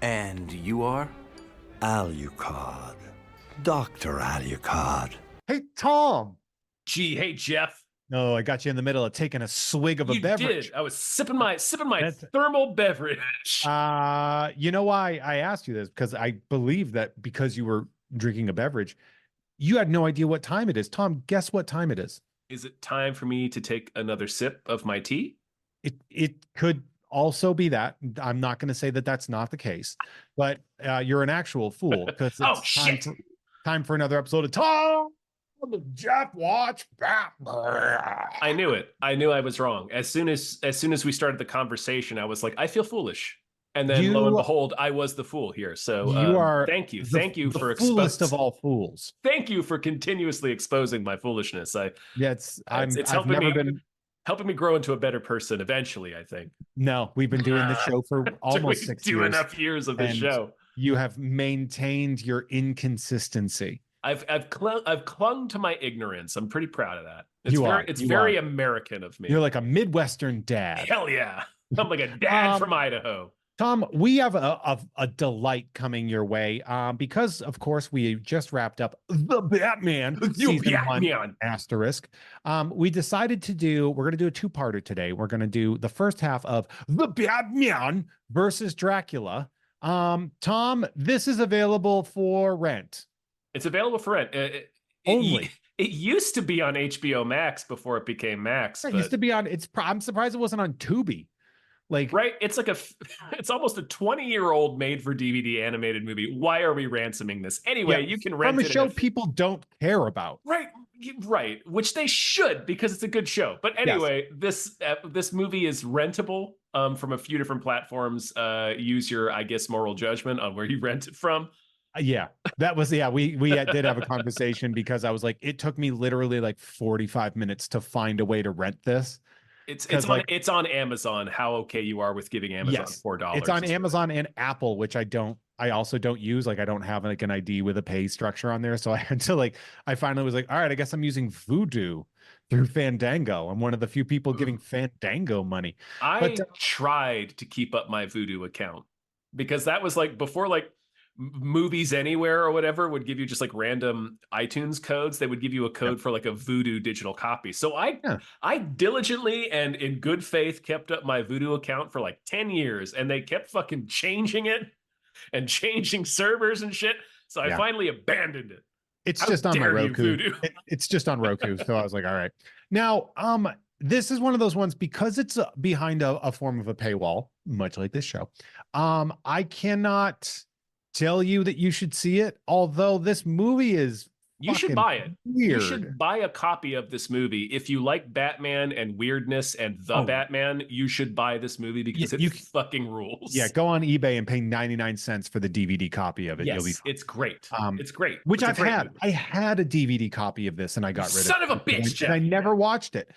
And you are? Alucard. Dr. Alucard. Hey, Tom. Gee, hey Jeff. No, I got you in the middle of taking a swig of a beverage. Did. I was sipping my That's- thermal beverage. You know why I asked you this? Because I believe that because you were drinking a beverage, you had no idea what time it is. Tom, guess what time it is? Is it time for me to take another sip of my tea? It could also be that. I'm not going to say that that's not the case, but you're an actual fool because it's Oh, shit. time for another episode of Tom Jeff Watch Batman. I knew it. I knew I was wrong. As soon as we started the conversation, I was like, I feel foolish. And then lo and behold, I was the fool here. So you are thank you. Thank you for the foolest of all fools. Thank you for continuously exposing my foolishness. I've helping never been helping me grow into a better person eventually, I think. No, we've been doing this show for almost 6 years. Enough years of this show. You have maintained your inconsistency. I've clung to my ignorance. I'm pretty proud of that. It's You very are. American of me. You're like a Midwestern dad. Hell yeah. I'm like a dad from Idaho. Tom, we have a delight coming your way because, of course, we just wrapped up The Batman season 1 asterisk. We decided we're going to do a two-parter today. We're going to do the first half of The Batman versus Dracula. Tom, this is available for rent. It's available for rent. Only. It used to be on HBO Max before it became Max. It used to be on. I'm surprised it wasn't on Tubi. Right, it's almost a 20-year-old made-for-DVD animated movie. Why are we ransoming this anyway? You can rent from a show people don't care about. Right, which they should because it's a good show. But anyway, this movie is rentable from a few different platforms. Use your, I guess, moral judgment on where you rent it from. Yeah, that was we did have a conversation because I was like, it took me literally like 45 minutes to find a way to rent this. It's on Amazon. How okay you are with giving Amazon $4? It's on Amazon and Apple, which I also don't use. Like I don't have like an ID with a pay structure on there. So I had to I finally was like, all right, I guess I'm using Vudu through Fandango. I'm one of the few people giving Fandango money. I tried to keep up my Vudu account because that was before Movies Anywhere or whatever would give you just random iTunes codes. They would give you a code for a Vudu digital copy. So I diligently and in good faith kept up my Vudu account for 10 years, and they kept fucking changing it and changing servers and shit. So I finally abandoned it. It's just on my Roku. It's just on Roku. So I was like, all right. Now, this is one of those ones because it's behind a form of a paywall, much like this show. I cannot tell you that you should see it, although this movie is you should buy it. Weird. You should buy a copy of this movie. If you like Batman and weirdness and Batman, you should buy this movie because it fucking rules. Yeah, go on eBay and pay 99 cents for the DVD copy of it. Yes, You'll be fine. It's great. It's great. Which I've had. I had a DVD copy of this and I got rid of it. Son of a bitch, Jeff. I never watched it.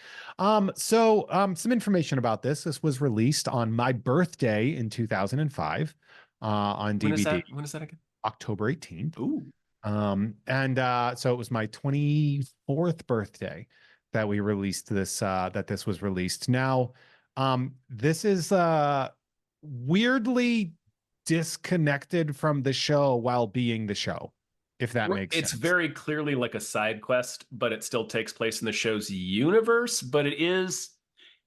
So some information about this. This was released on my birthday in 2005. On DVD. When is that again? October 18th. Ooh. So it was my 24th birthday that we released this, that this was released. Now, this is weirdly disconnected from the show while being the show, if that makes sense. It's very clearly like a side quest, but it still takes place in the show's universe, but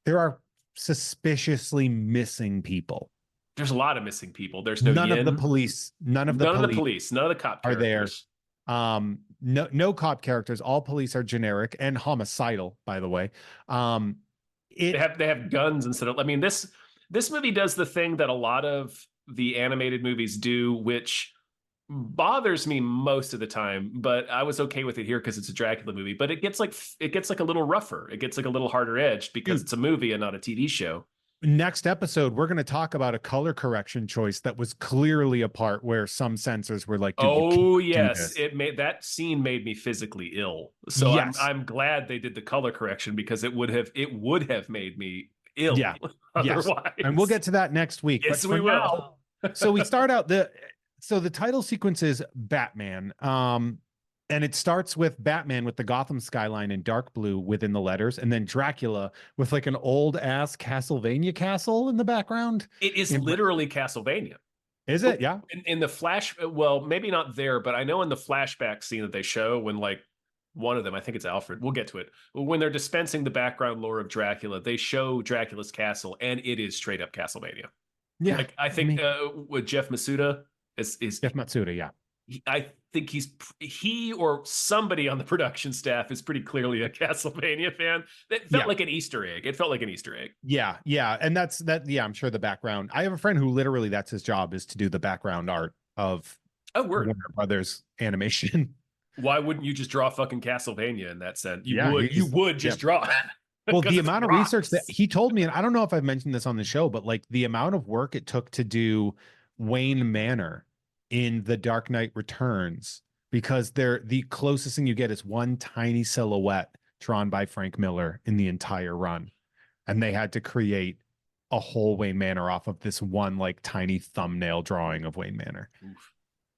there are suspiciously missing people. There's a lot of missing people. There's none of the police. None of the cop characters are there. No cop characters. All police are generic and homicidal, by the way. They have guns instead of. I mean, this movie does the thing that a lot of the animated movies do, which bothers me most of the time. But I was okay with it here because it's a Dracula movie. But it gets a little rougher. It gets a little harder edged because it's a movie and not a TV show. Next episode, we're going to talk about a color correction choice that was clearly a part where some censors were like, "Oh yes, that scene made me physically ill." So yes. I'm glad they did the color correction because it would have made me ill. Yeah, otherwise. Yes. And we'll get to that next week. Yes, we will. So we start out the title sequence is Batman. And it starts with Batman with the Gotham skyline in dark blue within the letters, and then Dracula with an old ass Castlevania castle in the background. It is literally Castlevania. Is it? Yeah. In the flash, well, maybe not there, but I know in the flashback scene that they show when like one of them, I think it's Alfred. We'll get to it. When they're dispensing the background lore of Dracula, they show Dracula's castle, and it is straight up Castlevania. Yeah. Like I think with Jeff Masuda is Jeff Matsuda. Yeah. I think he or somebody on the production staff is pretty clearly a Castlevania fan. That felt like an Easter egg. It felt like an Easter egg. Yeah, yeah, and that's that. Yeah, I'm sure the background. I have a friend who literally that's his job is to do the background art of Warner Brothers animation. Why wouldn't you just draw fucking Castlevania in that sense? You would just draw it. Well, the amount of research that he told me, and I don't know if I've mentioned this on the show, but like the amount of work it took to do Wayne Manor in The Dark Knight Returns, because the closest thing you get is one tiny silhouette drawn by Frank Miller in the entire run. And they had to create a whole Wayne Manor off of this one like tiny thumbnail drawing of Wayne Manor. Oof.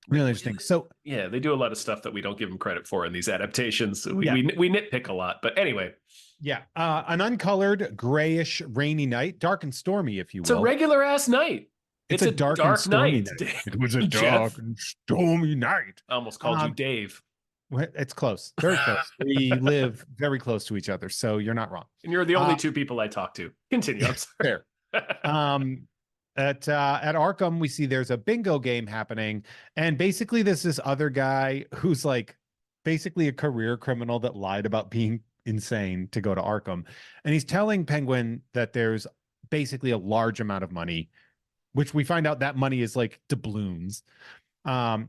Really interesting. So yeah, they do a lot of stuff that we don't give them credit for in these adaptations. We nitpick a lot, but anyway. Yeah. An uncolored, grayish, rainy night, dark and stormy, if you will. It's a regular ass night. It's a dark and stormy night. It was a dark and stormy night. I almost called you Dave. It's close. Very close. We live very close to each other, so you're not wrong. And you're the only two people I talk to. Continue. I'm sorry. Fair. At Arkham, we see there's a bingo game happening, and basically this other guy who's like basically a career criminal that lied about being insane to go to Arkham, and he's telling Penguin that there's basically a large amount of money, which we find out that money is like doubloons,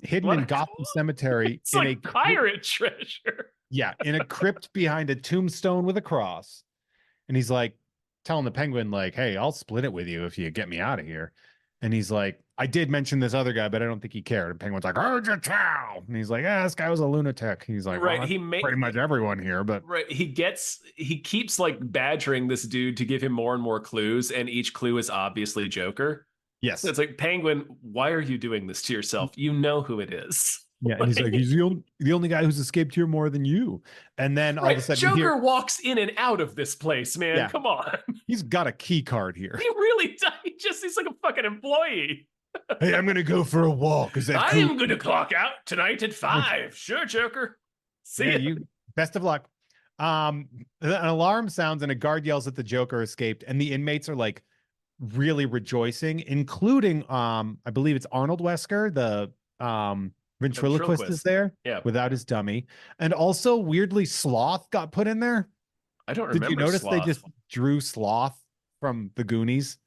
hidden in Gotham Cemetery. It's in like pirate treasure. Yeah, in a crypt behind a tombstone with a cross. And he's like telling the Penguin, like, hey, I'll split it with you if you get me out of here. And he's like, I did mention this other guy, but I don't think he cared. And Penguin's like, heard your towel. And he's like, this guy was a lunatic. He's like, right, well, pretty much everyone here, but right. He keeps like badgering this dude to give him more and more clues, and each clue is obviously Joker. Yes. So it's like, Penguin, why are you doing this to yourself? You know who it is. Yeah, and he's like, he's the only guy who's escaped here more than you. And then all of a sudden, Joker walks in and out of this place, man. Yeah. Come on. He's got a key card here. He really does. He's like a fucking employee. Hey, I'm gonna go for a walk. Is that I am gonna clock out tonight at 5. Sure, Joker. See you. Best of luck. An alarm sounds and a guard yells that the Joker escaped, and the inmates are like really rejoicing, including I believe it's Arnold Wesker, the ventriloquist is there, without his dummy, and also weirdly Sloth got put in there. I don't remember. Did you notice Sloth. They just drew Sloth from the Goonies?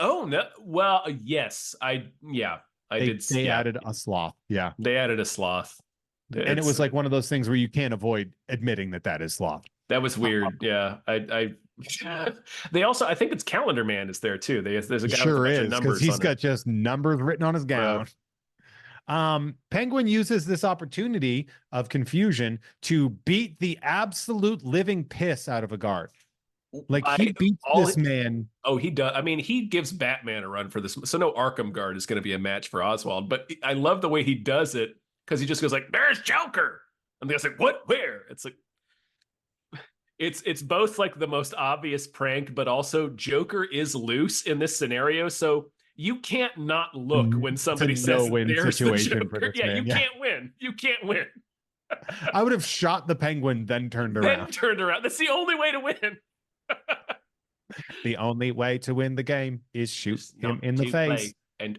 Oh no! Well, yes, I did. They added a Sloth. Yeah, they added a Sloth, and it was like one of those things where you can't avoid admitting that is Sloth. That was weird. Yeah, They also, I think it's Calendar Man is there too. There's a guy sure with a bunch is, of numbers. He's got just numbers written on his gown. Penguin uses this opportunity of confusion to beat the absolute living piss out of a guard. Like he beats this man. Oh, he does. I mean, he gives Batman a run for this. So no Arkham guard is going to be a match for Oswald. But I love the way he does it, because he just goes like, "There's Joker," and the guy's like, "What? Where?" It's like, it's both like the most obvious prank, but also Joker is loose in this scenario, so you can't not look when somebody says there's the Joker. Yeah, you can't win. You can't win. I would have shot the Penguin, then turned around. That's the only way to win. The only way to win the game is shoot him in the face, and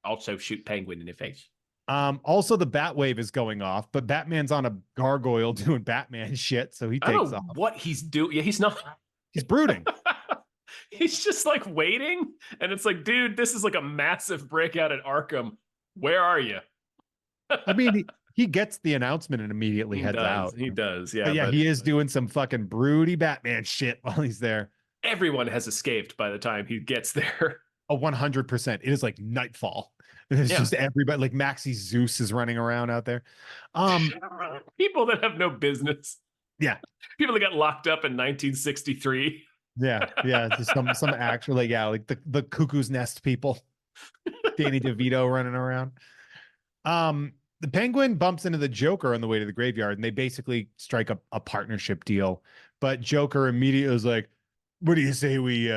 also shoot Penguin in the face. Also the Batwave is going off, but Batman's on a gargoyle doing Batman shit, so he takes off. What he's doing? Yeah, he's not. He's brooding. He's just like waiting, and it's like, dude, this is like a massive breakout at Arkham. Where are you? I mean, he gets the announcement and immediately heads out. He does, yeah. But yeah, he is doing some fucking broody Batman shit while he's there. Everyone has escaped by the time he gets there. Oh, 100%. It is like nightfall. It's just everybody, like Maxie Zeus is running around out there. People that have no business. Yeah. People that got locked up in 1963. Yeah. Just some actually, like the Cuckoo's Nest people. Danny DeVito running around. The Penguin bumps into the Joker on the way to the graveyard, and they basically strike a partnership deal. But Joker immediately is like, what do you say we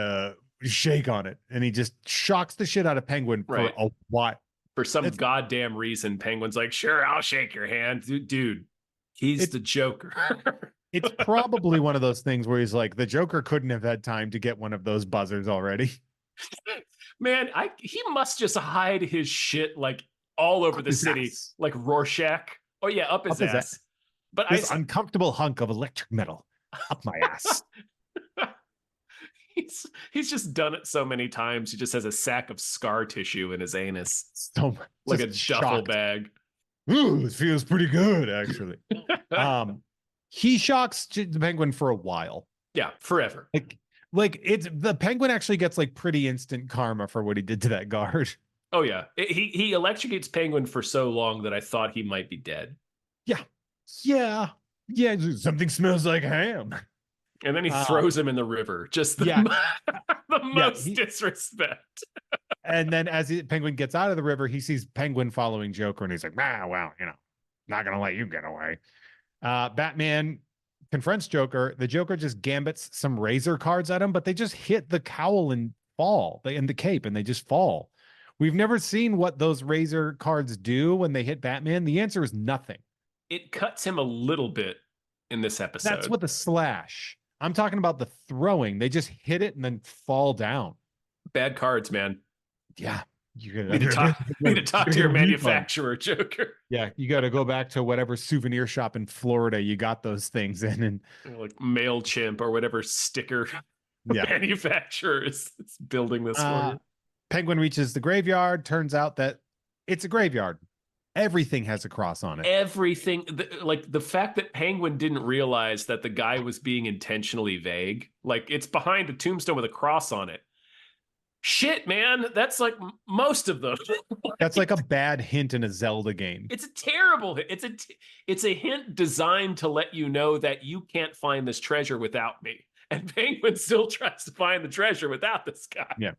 shake on it? And he just shocks the shit out of Penguin for a while. For some It's- goddamn reason, Penguin's like, sure, I'll shake your hand. Dude, he's the Joker. It's probably one of those things where he's like, the Joker couldn't have had time to get one of those buzzers already. Man, he must just hide his shit like all over the city, like Rorschach. Oh yeah, up his ass. But this uncomfortable hunk of electric metal up my ass. He's just done it so many times. He just has a sack of scar tissue in his anus, So like a duffel bag. Ooh, it feels pretty good, actually. He shocks the Penguin for a while. Yeah, forever. Like it's the Penguin actually gets like pretty instant karma for what he did to that guard. Oh yeah, he electrocutes Penguin for so long that I thought he might be dead. Yeah. Something smells like ham. And then he throws him in the river. Just the most disrespect. And then as Penguin gets out of the river, he sees Penguin following Joker, and he's like, well, not gonna let you get away. Batman confronts Joker. The Joker just gambits some razor cards at him, but they just hit the cowl and fall. They in the cape, and they just fall. We've never seen what those razor cards do when they hit Batman. The answer is nothing. It cuts him a little bit in this episode. That's what the slash. I'm talking about the throwing. They just hit it and then fall down. Bad cards, man. Yeah. You need to talk to your manufacturer, Joker. Yeah, you got to go back to whatever souvenir shop in Florida you got those things in, and like MailChimp or whatever sticker manufacturer is building this for you. Penguin reaches the graveyard. Turns out that it's a graveyard. Everything has a cross on it. Everything, like the fact that Penguin didn't realize that the guy was being intentionally vague. Like it's behind a tombstone with a cross on it. Shit, man, that's like most of them. That's like a bad hint in a Zelda game. It's a terrible hint. It's a hint designed to let you know that you can't find this treasure without me. And Penguin still tries to find the treasure without this guy. Yeah.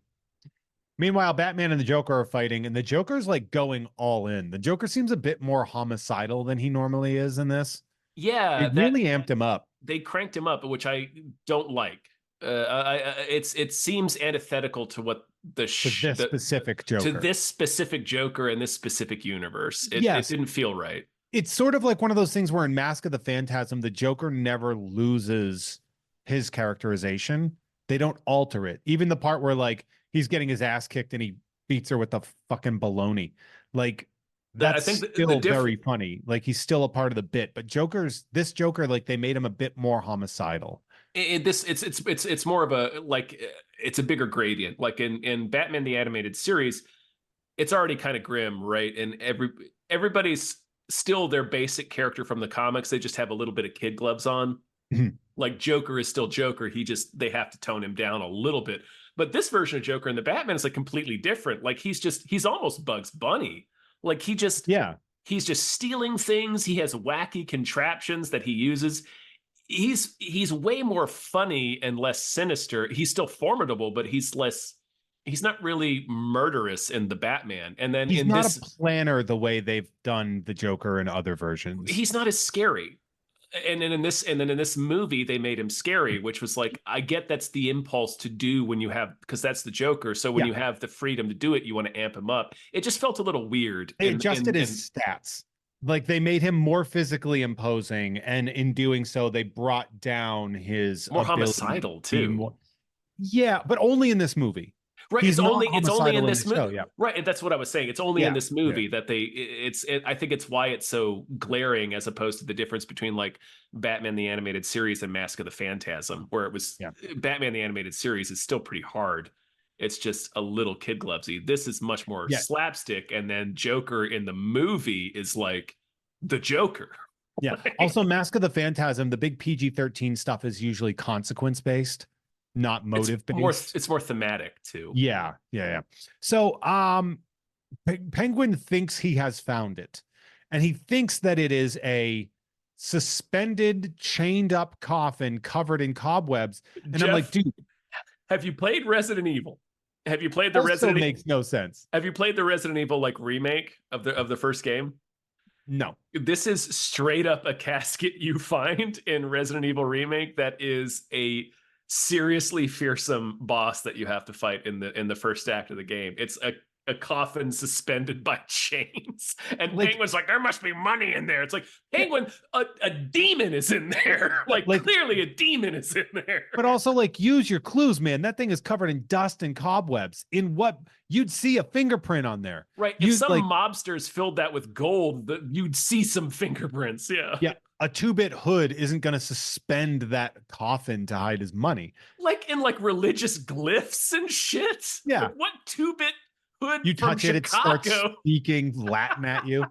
Meanwhile, Batman and the Joker are fighting, and the Joker's like going all in. The Joker seems a bit more homicidal than he normally is in this. Yeah, it really amped him up. They cranked him up, which I don't like. It seems antithetical to what specific Joker. To this specific Joker and this specific universe. It didn't feel right. It's sort of like one of those things where in Mask of the Phantasm, the Joker never loses his characterization. They don't alter it. Even the part where like he's getting his ass kicked and he beats her with the fucking baloney. Like that's still very funny. Like he's still a part of the bit. But this Joker, like they made him a bit more homicidal. It's more of a like it's a bigger gradient. Like in Batman the Animated Series, it's already kind of grim, right? And everybody's still their basic character from the comics. They just have a little bit of kid gloves on. Like Joker is still Joker. They have to tone him down a little bit. But this version of Joker in the Batman is like completely different. Like he's almost Bugs Bunny. Like he's just stealing things. He has wacky contraptions that he uses. He's way more funny and less sinister. He's still formidable, but he's not really murderous in the Batman. And then he's not a planner the way they've done the Joker in other versions. He's not as scary. And then in this movie, they made him scary, which was like, I get that's the impulse to do because that's the Joker. So when you have the freedom to do it, you want to amp him up. It just felt a little weird. They adjusted his stats. Like they made him more physically imposing, and in doing so, they brought down his more homicidal too. But only in this movie. Right, it's only in this movie. Yeah. Right, and that's what I was saying. It's only in this movie that I think it's why it's so glaring as opposed to the difference between like Batman the Animated Series and Mask of the Phantasm, where it was Batman the Animated Series is still pretty hard. It's just a little kid glovesy. This is much more slapstick, and then Joker in the movie is like the Joker. Yeah. Also, Mask of the Phantasm, the big PG-13 stuff is usually consequence based, not motive based. It's more thematic too. Yeah. So, Penguin thinks he has found it, and he thinks that it is a suspended, chained up coffin covered in cobwebs. And Jeff, I'm like, dude, have you played Resident Evil? Have you played the Resident Evil? Makes no sense. Have you played the Resident Evil like remake of the first game? No. This is straight up a casket you find in Resident Evil remake that is a seriously fearsome boss that you have to fight in the first act of the game. It's a coffin suspended by chains, and Like- Penguin's like, there must be money in there. It's like, Penguin, a demon is in there. Like clearly a demon is in there. But also, like, use your clues, man. That thing is covered in dust and cobwebs. In what you'd see a fingerprint on there. Right. If some mobsters filled that with gold, you'd see some fingerprints. Yeah. Yeah. A 2-bit hood isn't going to suspend that coffin to hide his money. Like in like religious glyphs and shit. Yeah. Like, what 2-bit hood You from touch it, Chicago? it starts speaking Latin at you.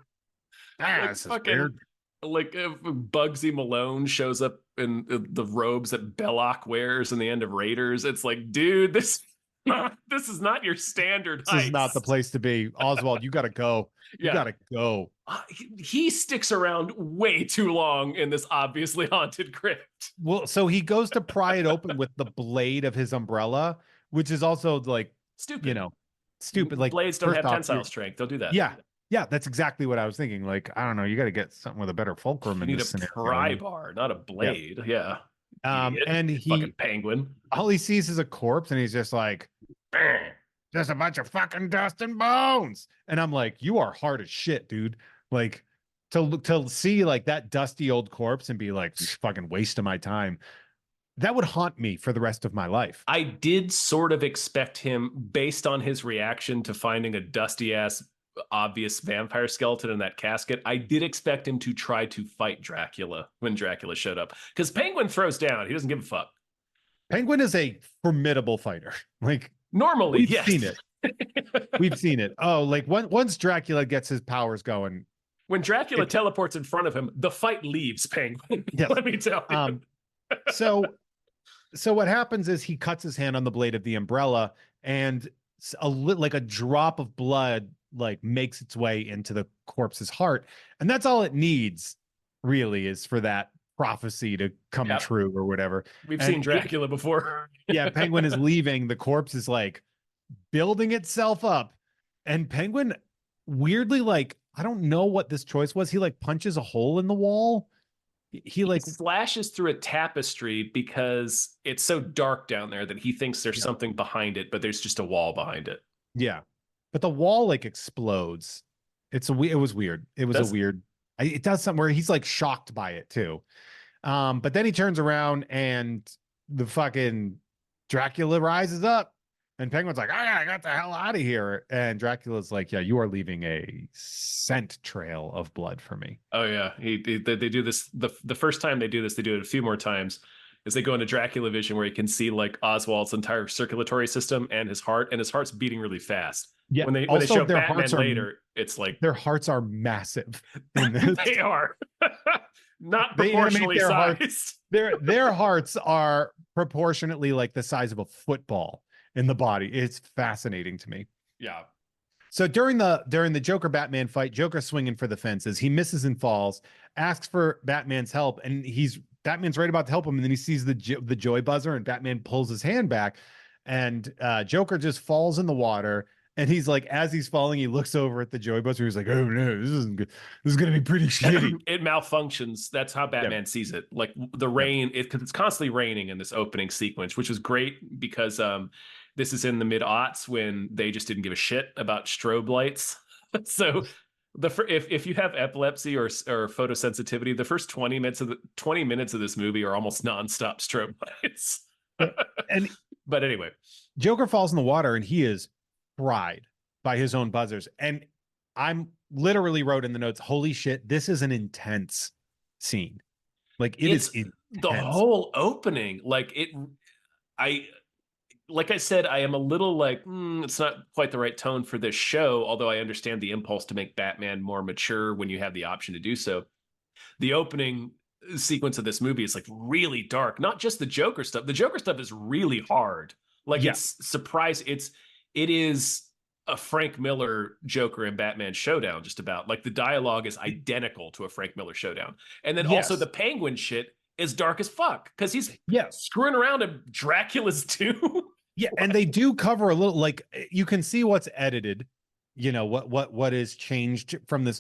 Like This is fucking, weird. like if Bugsy Malone shows up in the robes that Belloc wears in the end of Raiders, it's like, dude, this is not your standard This is not the heist. place to be. Oswald, you got to go. You Yeah. got to go. He sticks around way too long in this obviously haunted crypt. Well, so he goes to pry it open with the blade of his umbrella, which is also like, Stupid. you know, stupid. Like, blades don't first have off, tensile you're- strength. They'll do that. Yeah. Yeah, that's exactly what I was thinking. Like, I don't know, you got to get something with a better fulcrum You in need a this scenario. pry bar, not a blade. Yeah. Idiot. And Fucking Penguin. all he sees is a corpse, and he's just like, just a bunch of fucking dust and bones. And I'm like, you are hard as shit, dude. Like, to see like that dusty old corpse and be like, fucking waste of my time. That would haunt me for the rest of my life. I did sort of expect him, based on his reaction to finding a dusty ass obvious vampire skeleton in that casket, I did expect him to try to fight Dracula when Dracula showed up, because Penguin throws down. He doesn't give a fuck. Penguin is a formidable fighter. Like, Normally, we've yes. seen it. We've seen it. Oh, like once Dracula gets his powers going. When Dracula teleports in front of him, the fight leaves Penguin. Yes. Let me tell you. So what happens is he cuts his hand on the blade of the umbrella, and like a drop of blood like makes its way into the corpse's heart, and that's all it needs, really, is for that prophecy to come true or whatever. We've seen Dracula before. Yeah, Penguin is leaving. The corpse is like building itself up, and Penguin, weirdly, like, I don't know what this choice was. He like punches a hole in the wall. He like slashes through a tapestry because it's so dark down there that he thinks there's something behind it, but there's just a wall behind it. Yeah, but the wall like explodes. It was weird. It was it does something where he's like shocked by it too. But then he turns around and the fucking Dracula rises up, and Penguin's like, I got the hell out of here. And Dracula's like, yeah, you are leaving a scent trail of blood for me. Oh yeah, they do this the first time they do this. They do it a few more times. Is they go into Dracula vision where you can see like Oswald's entire circulatory system and his heart's beating really fast. Yeah. When they show Batman later, it's like their hearts are massive. In this. They are not proportionally sized. Their hearts are proportionately like the size of a football in the body. It's fascinating to me. Yeah. So during the Joker Batman fight, Joker's swinging for the fences. He misses and falls, asks for Batman's help, and Batman's right about to help him, and then he sees the joy buzzer, and Batman pulls his hand back, and Joker just falls in the water. And he's like, as he's falling, he looks over at the joy buzzer. He's like, oh no, this isn't good. This is gonna be pretty shitty. It malfunctions. That's how Batman sees it. Like the rain, because it's constantly raining in this opening sequence, which was great because this is in the mid-aughts when they just didn't give a shit about strobe lights. So if you have epilepsy or photosensitivity, the first 20 minutes of this movie are almost nonstop strobe lights. But anyway, Joker falls in the water and he is fried by his own buzzers. And I'm literally wrote in the notes, holy shit, this is an intense scene. Like it's the whole opening. Like I said, I am a little like, it's not quite the right tone for this show, although I understand the impulse to make Batman more mature when you have the option to do so. The opening sequence of this movie is like really dark, not just the Joker stuff. The Joker stuff is really hard. Like it's it is a Frank Miller Joker and Batman showdown, just about. Like the dialogue is identical to a Frank Miller showdown. And then also the Penguin shit is dark as fuck because he's screwing around in Dracula's tomb. Yeah, and they do cover a little, like you can see what's edited, you know, what is changed from this.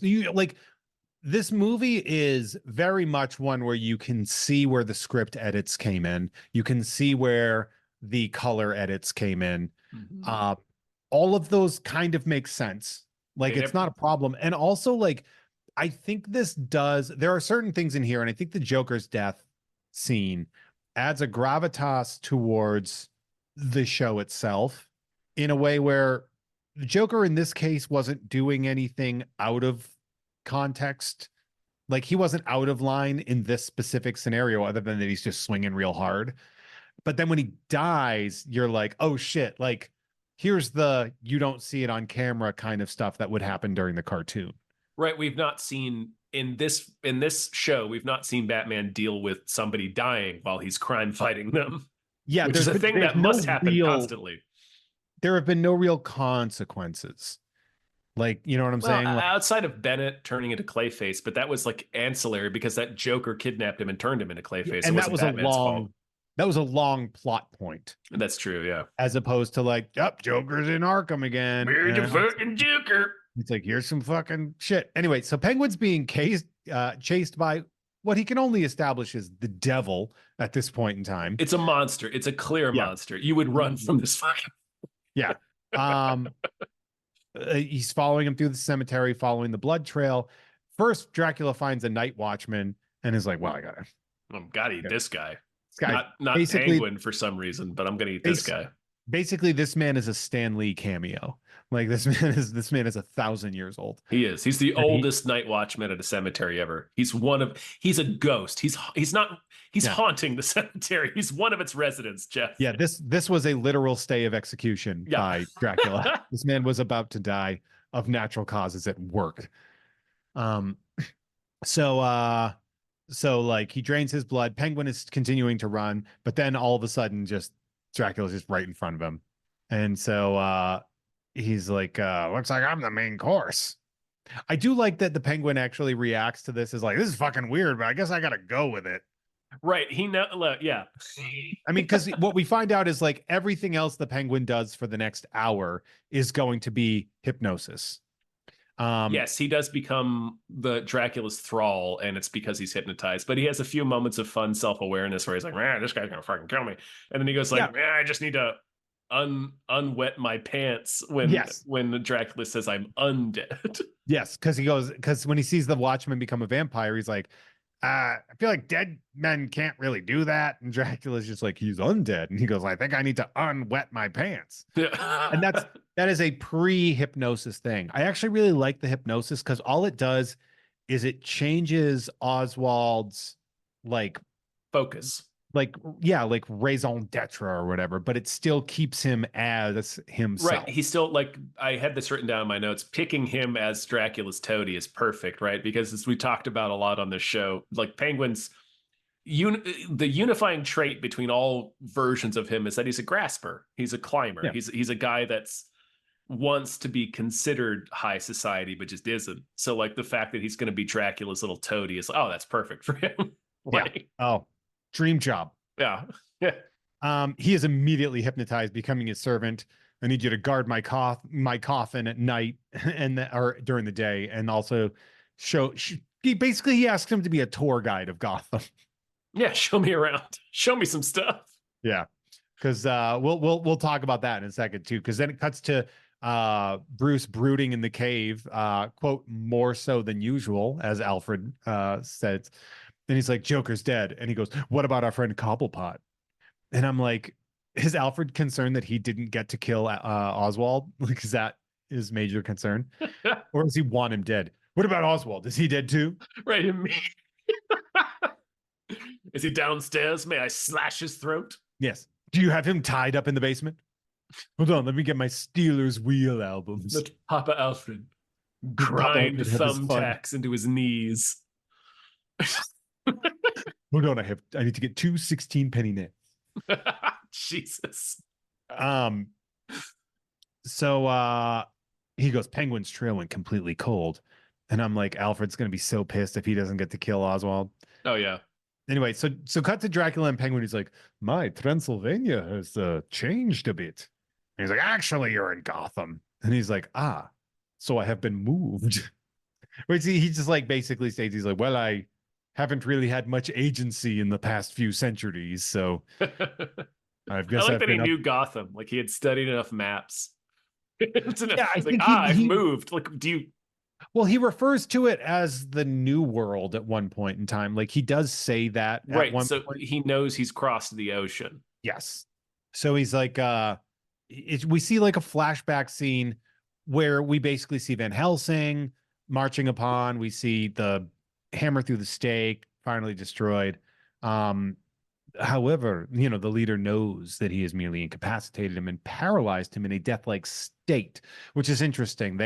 This movie is very much one where you can see where the script edits came in. You can see where the color edits came in. Mm-hmm. all of those kind of make sense. Like They it's never- not a problem. And also like I think there are certain things in here, and I think the Joker's death scene adds a gravitas towards the show itself in a way where the Joker in this case wasn't doing anything out of context. Like he wasn't out of line in this specific scenario, other than that he's just swinging real hard. But then when he dies, you're like, oh shit, like here's the you don't see it on camera kind of stuff that would happen during the cartoon. Right. We've not seen in this show, we've not seen Batman deal with somebody dying while he's crime fighting them. Yeah, which is a thing that must happen constantly. There have been no real consequences. Like, you know what I'm saying? Like, outside of Bennett turning into Clayface, but that was like ancillary because that Joker kidnapped him and turned him into Clayface. and that was Batman's fault. That was a long plot point. That's true, yeah. As opposed to like, yep, Joker's in Arkham again. Where's the fucking Joker? It's like, here's some fucking shit. Anyway, so Penguin's being chased by what he can only establish is the devil at this point in time. It's a monster. It's a clear monster. You would run from this fucking. Yeah. He's following him through the cemetery, following the blood trail. First, Dracula finds a night watchman and is like, well, I gotta eat this guy. This guy not Penguin for some reason, but I'm gonna eat this guy. Basically, this man is a Stan Lee cameo. Like this man is 1,000 years old. He is. He's the oldest night watchman at a cemetery ever. He's a ghost. He's haunting the cemetery. He's one of its residents, Jeff. Yeah, this was a literal stay of execution by Dracula. This man was about to die of natural causes at work. So like he drains his blood. Penguin is continuing to run, but then all of a sudden just Dracula's just right in front of him. And so he's like, looks like I'm the main course. I do like that the Penguin actually reacts to this as like, this is fucking weird, but I guess I gotta go with it. Right. Yeah. I mean, because what we find out is like everything else the Penguin does for the next hour is going to be hypnosis. Yes, he does become the Dracula's thrall, and it's because he's hypnotized. But he has a few moments of fun self-awareness where he's like, man, this guy's gonna fucking kill me. And then he goes like, I just need to unwet my pants when the Dracula says I'm undead. Yes, because when he sees the Watchman become a vampire, he's like, I feel like dead men can't really do that. And Dracula's just like, he's undead. And he goes, I think I need to unwet my pants. And that is a pre-hypnosis thing. I actually really like the hypnosis because all it does is it changes Oswald's like focus. Like raison d'etre or whatever, but it still keeps him as himself. Right. He's still like, I had this written down in my notes, picking him as Dracula's toady is perfect, right? Because as we talked about a lot on this show, like Penguin's, the unifying trait between all versions of him is that he's a grasper. He's a climber. Yeah. He's a guy that's wants to be considered high society, but just isn't. So like the fact that he's going to be Dracula's little toady is, that's perfect for him. Like, yeah. Oh, dream job. Yeah. He is immediately hypnotized, becoming his servant. I need you to guard my coffin at night or during the day, and also he asks him to be a tour guide of Gotham. Yeah, show me around. Show me some stuff. Yeah, because we'll talk about that in a second too. Because then it cuts to Bruce brooding in the cave, quote, more so than usual, as Alfred says. And he's like, Joker's dead. And he goes, what about our friend Cobblepot? And I'm like, is Alfred concerned that he didn't get to kill Oswald? Like, is that his major concern? Or does he want him dead? What about Oswald? Is he dead too? Right. Is he downstairs? May I slash his throat? Yes. Do you have him tied up in the basement? Hold on. Let me get my Steelers Wheel albums. Let Papa Alfred grind thumbtacks into his knees. Hold on, I need to get 2 16-penny nails. Jesus. So he goes, Penguin's trail went completely cold. And I'm like, Alfred's gonna be so pissed if he doesn't get to kill Oswald. Oh yeah. Anyway, so cut to Dracula and Penguin. He's like, my Transylvania has changed a bit. And he's like, actually, you're in Gotham. And he's like, so I have been moved. Which he just like basically states, he's like, well, I haven't really had much agency in the past few centuries, so I guess I like that he knew Gotham. Like he had studied enough maps It's Yeah, I like, think I've moved. Like, do you? well, he refers to it as the new world at one point in time. Like he does say that at Right. one So point. he knows he's crossed the ocean. Yes. So he's like, we see like a flashback scene where we basically see Van Helsing marching upon. We see the hammer through the stake, finally destroyed. However, the leader knows that he has merely incapacitated him and paralyzed him in a death-like state, which is interesting.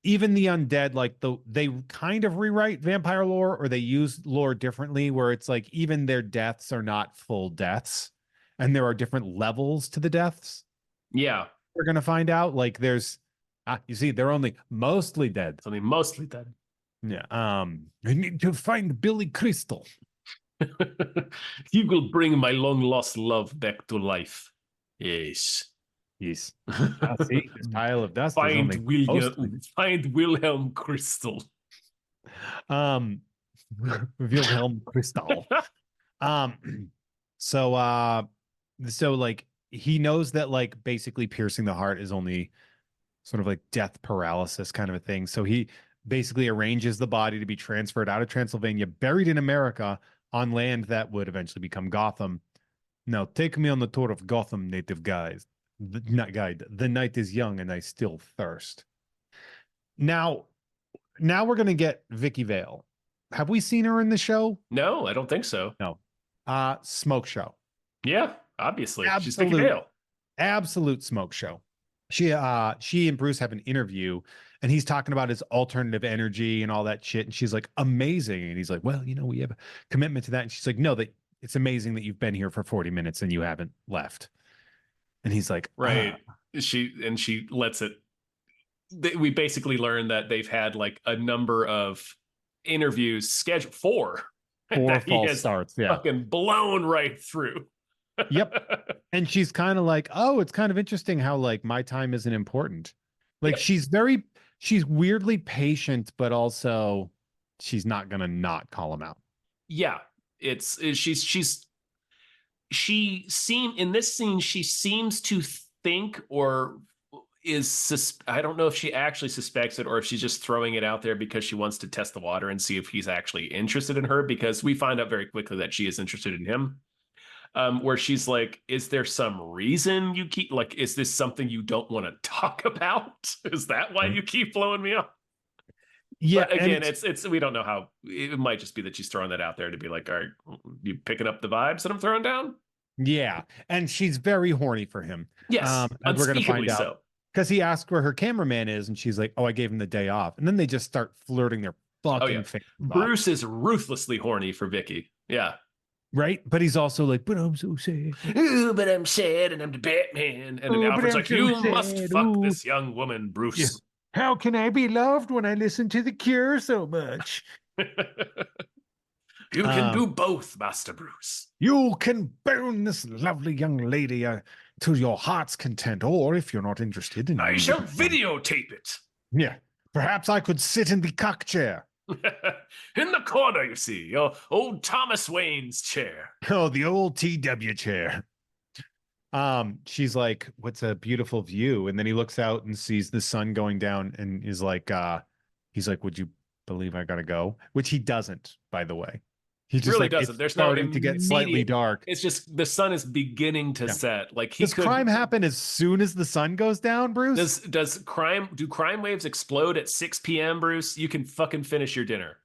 Even the undead, like they kind of rewrite vampire lore, or they use lore differently, where it's like even their deaths are not full deaths, and there are different levels to the deaths. Yeah. We're gonna find out. Like there's, you see, they're only mostly dead. Something mostly dead. Yeah. I need to find Billy Crystal. He will bring my long lost love back to life. Yes. Yes. See, this pile of dust is Find only mostly. Find Wilhelm Crystal. Wilhelm Crystal. So like he knows that like basically piercing the heart is only sort of like death paralysis kind of a thing. So he basically arranges the body to be transferred out of Transylvania, buried in America on land that would eventually become Gotham. Now take me on the tour of Gotham, native guys. Not guide. The night is young and I still thirst. Now we're gonna get Vicky Vale. Have we seen her in the show? No, I don't think so. No. Smoke show. Yeah, obviously. She's Absolute, Vicky Vale. absolute smoke show. She and Bruce have an interview and he's talking about his alternative energy and all that shit. And she's like, amazing. And he's like, well, we have a commitment to that. And she's like, no, that it's amazing that you've been here for 40 minutes and you haven't left. And he's like, right. She lets it. We basically learned that they've had like a number of interviews scheduled four false starts. Yeah. Fucking blown right through. Yep. And she's kind of like, oh, it's kind of interesting how like my time isn't important. Like yeah. she's weirdly patient, but also she's not gonna not call him out. Yeah. In this scene, she seems to think or I don't know if she actually suspects it or if she's just throwing it out there because she wants to test the water and see if he's actually interested in her, because we find out very quickly that she is interested in him. Where she's like, is there some reason you keep, like, is this something you don't want to talk about? Is that why you keep blowing me up? Yeah. But again, it's we don't know how. It might just be that she's throwing that out there to be like, all right, you picking up the vibes that I'm throwing down? Yeah. And she's very horny for him. Yes. And we're going to find out. So. Because he asked where her cameraman is, and she's like, oh, I gave him the day off. And then they just start flirting their fucking face. Bruce is ruthlessly horny for Vicky. Yeah. Right? But he's also like, but I'm so sad. Ooh, but I'm sad and I'm the Batman. And then Alfred's like, you must fuck this young woman, Bruce. Yeah. How can I be loved when I listen to The Cure so much? You can do both, Master Bruce. You can bone this lovely young lady to your heart's content, or if you're not interested in I shall videotape it. Yeah. Perhaps I could sit in the cock chair. In the corner, you see, your old Thomas Wayne's chair. Oh, the old TW chair. She's like, what's a beautiful view? And then he looks out and sees the sun going down and is like, he's like, would you believe I gotta go? Which he doesn't, by the way. He just really like, doesn't. There's starting to get slightly dark. It's just the sun is beginning to set. Like does crime happen as soon as the sun goes down, Bruce? Do crime waves explode at 6 p.m., Bruce? You can fucking finish your dinner.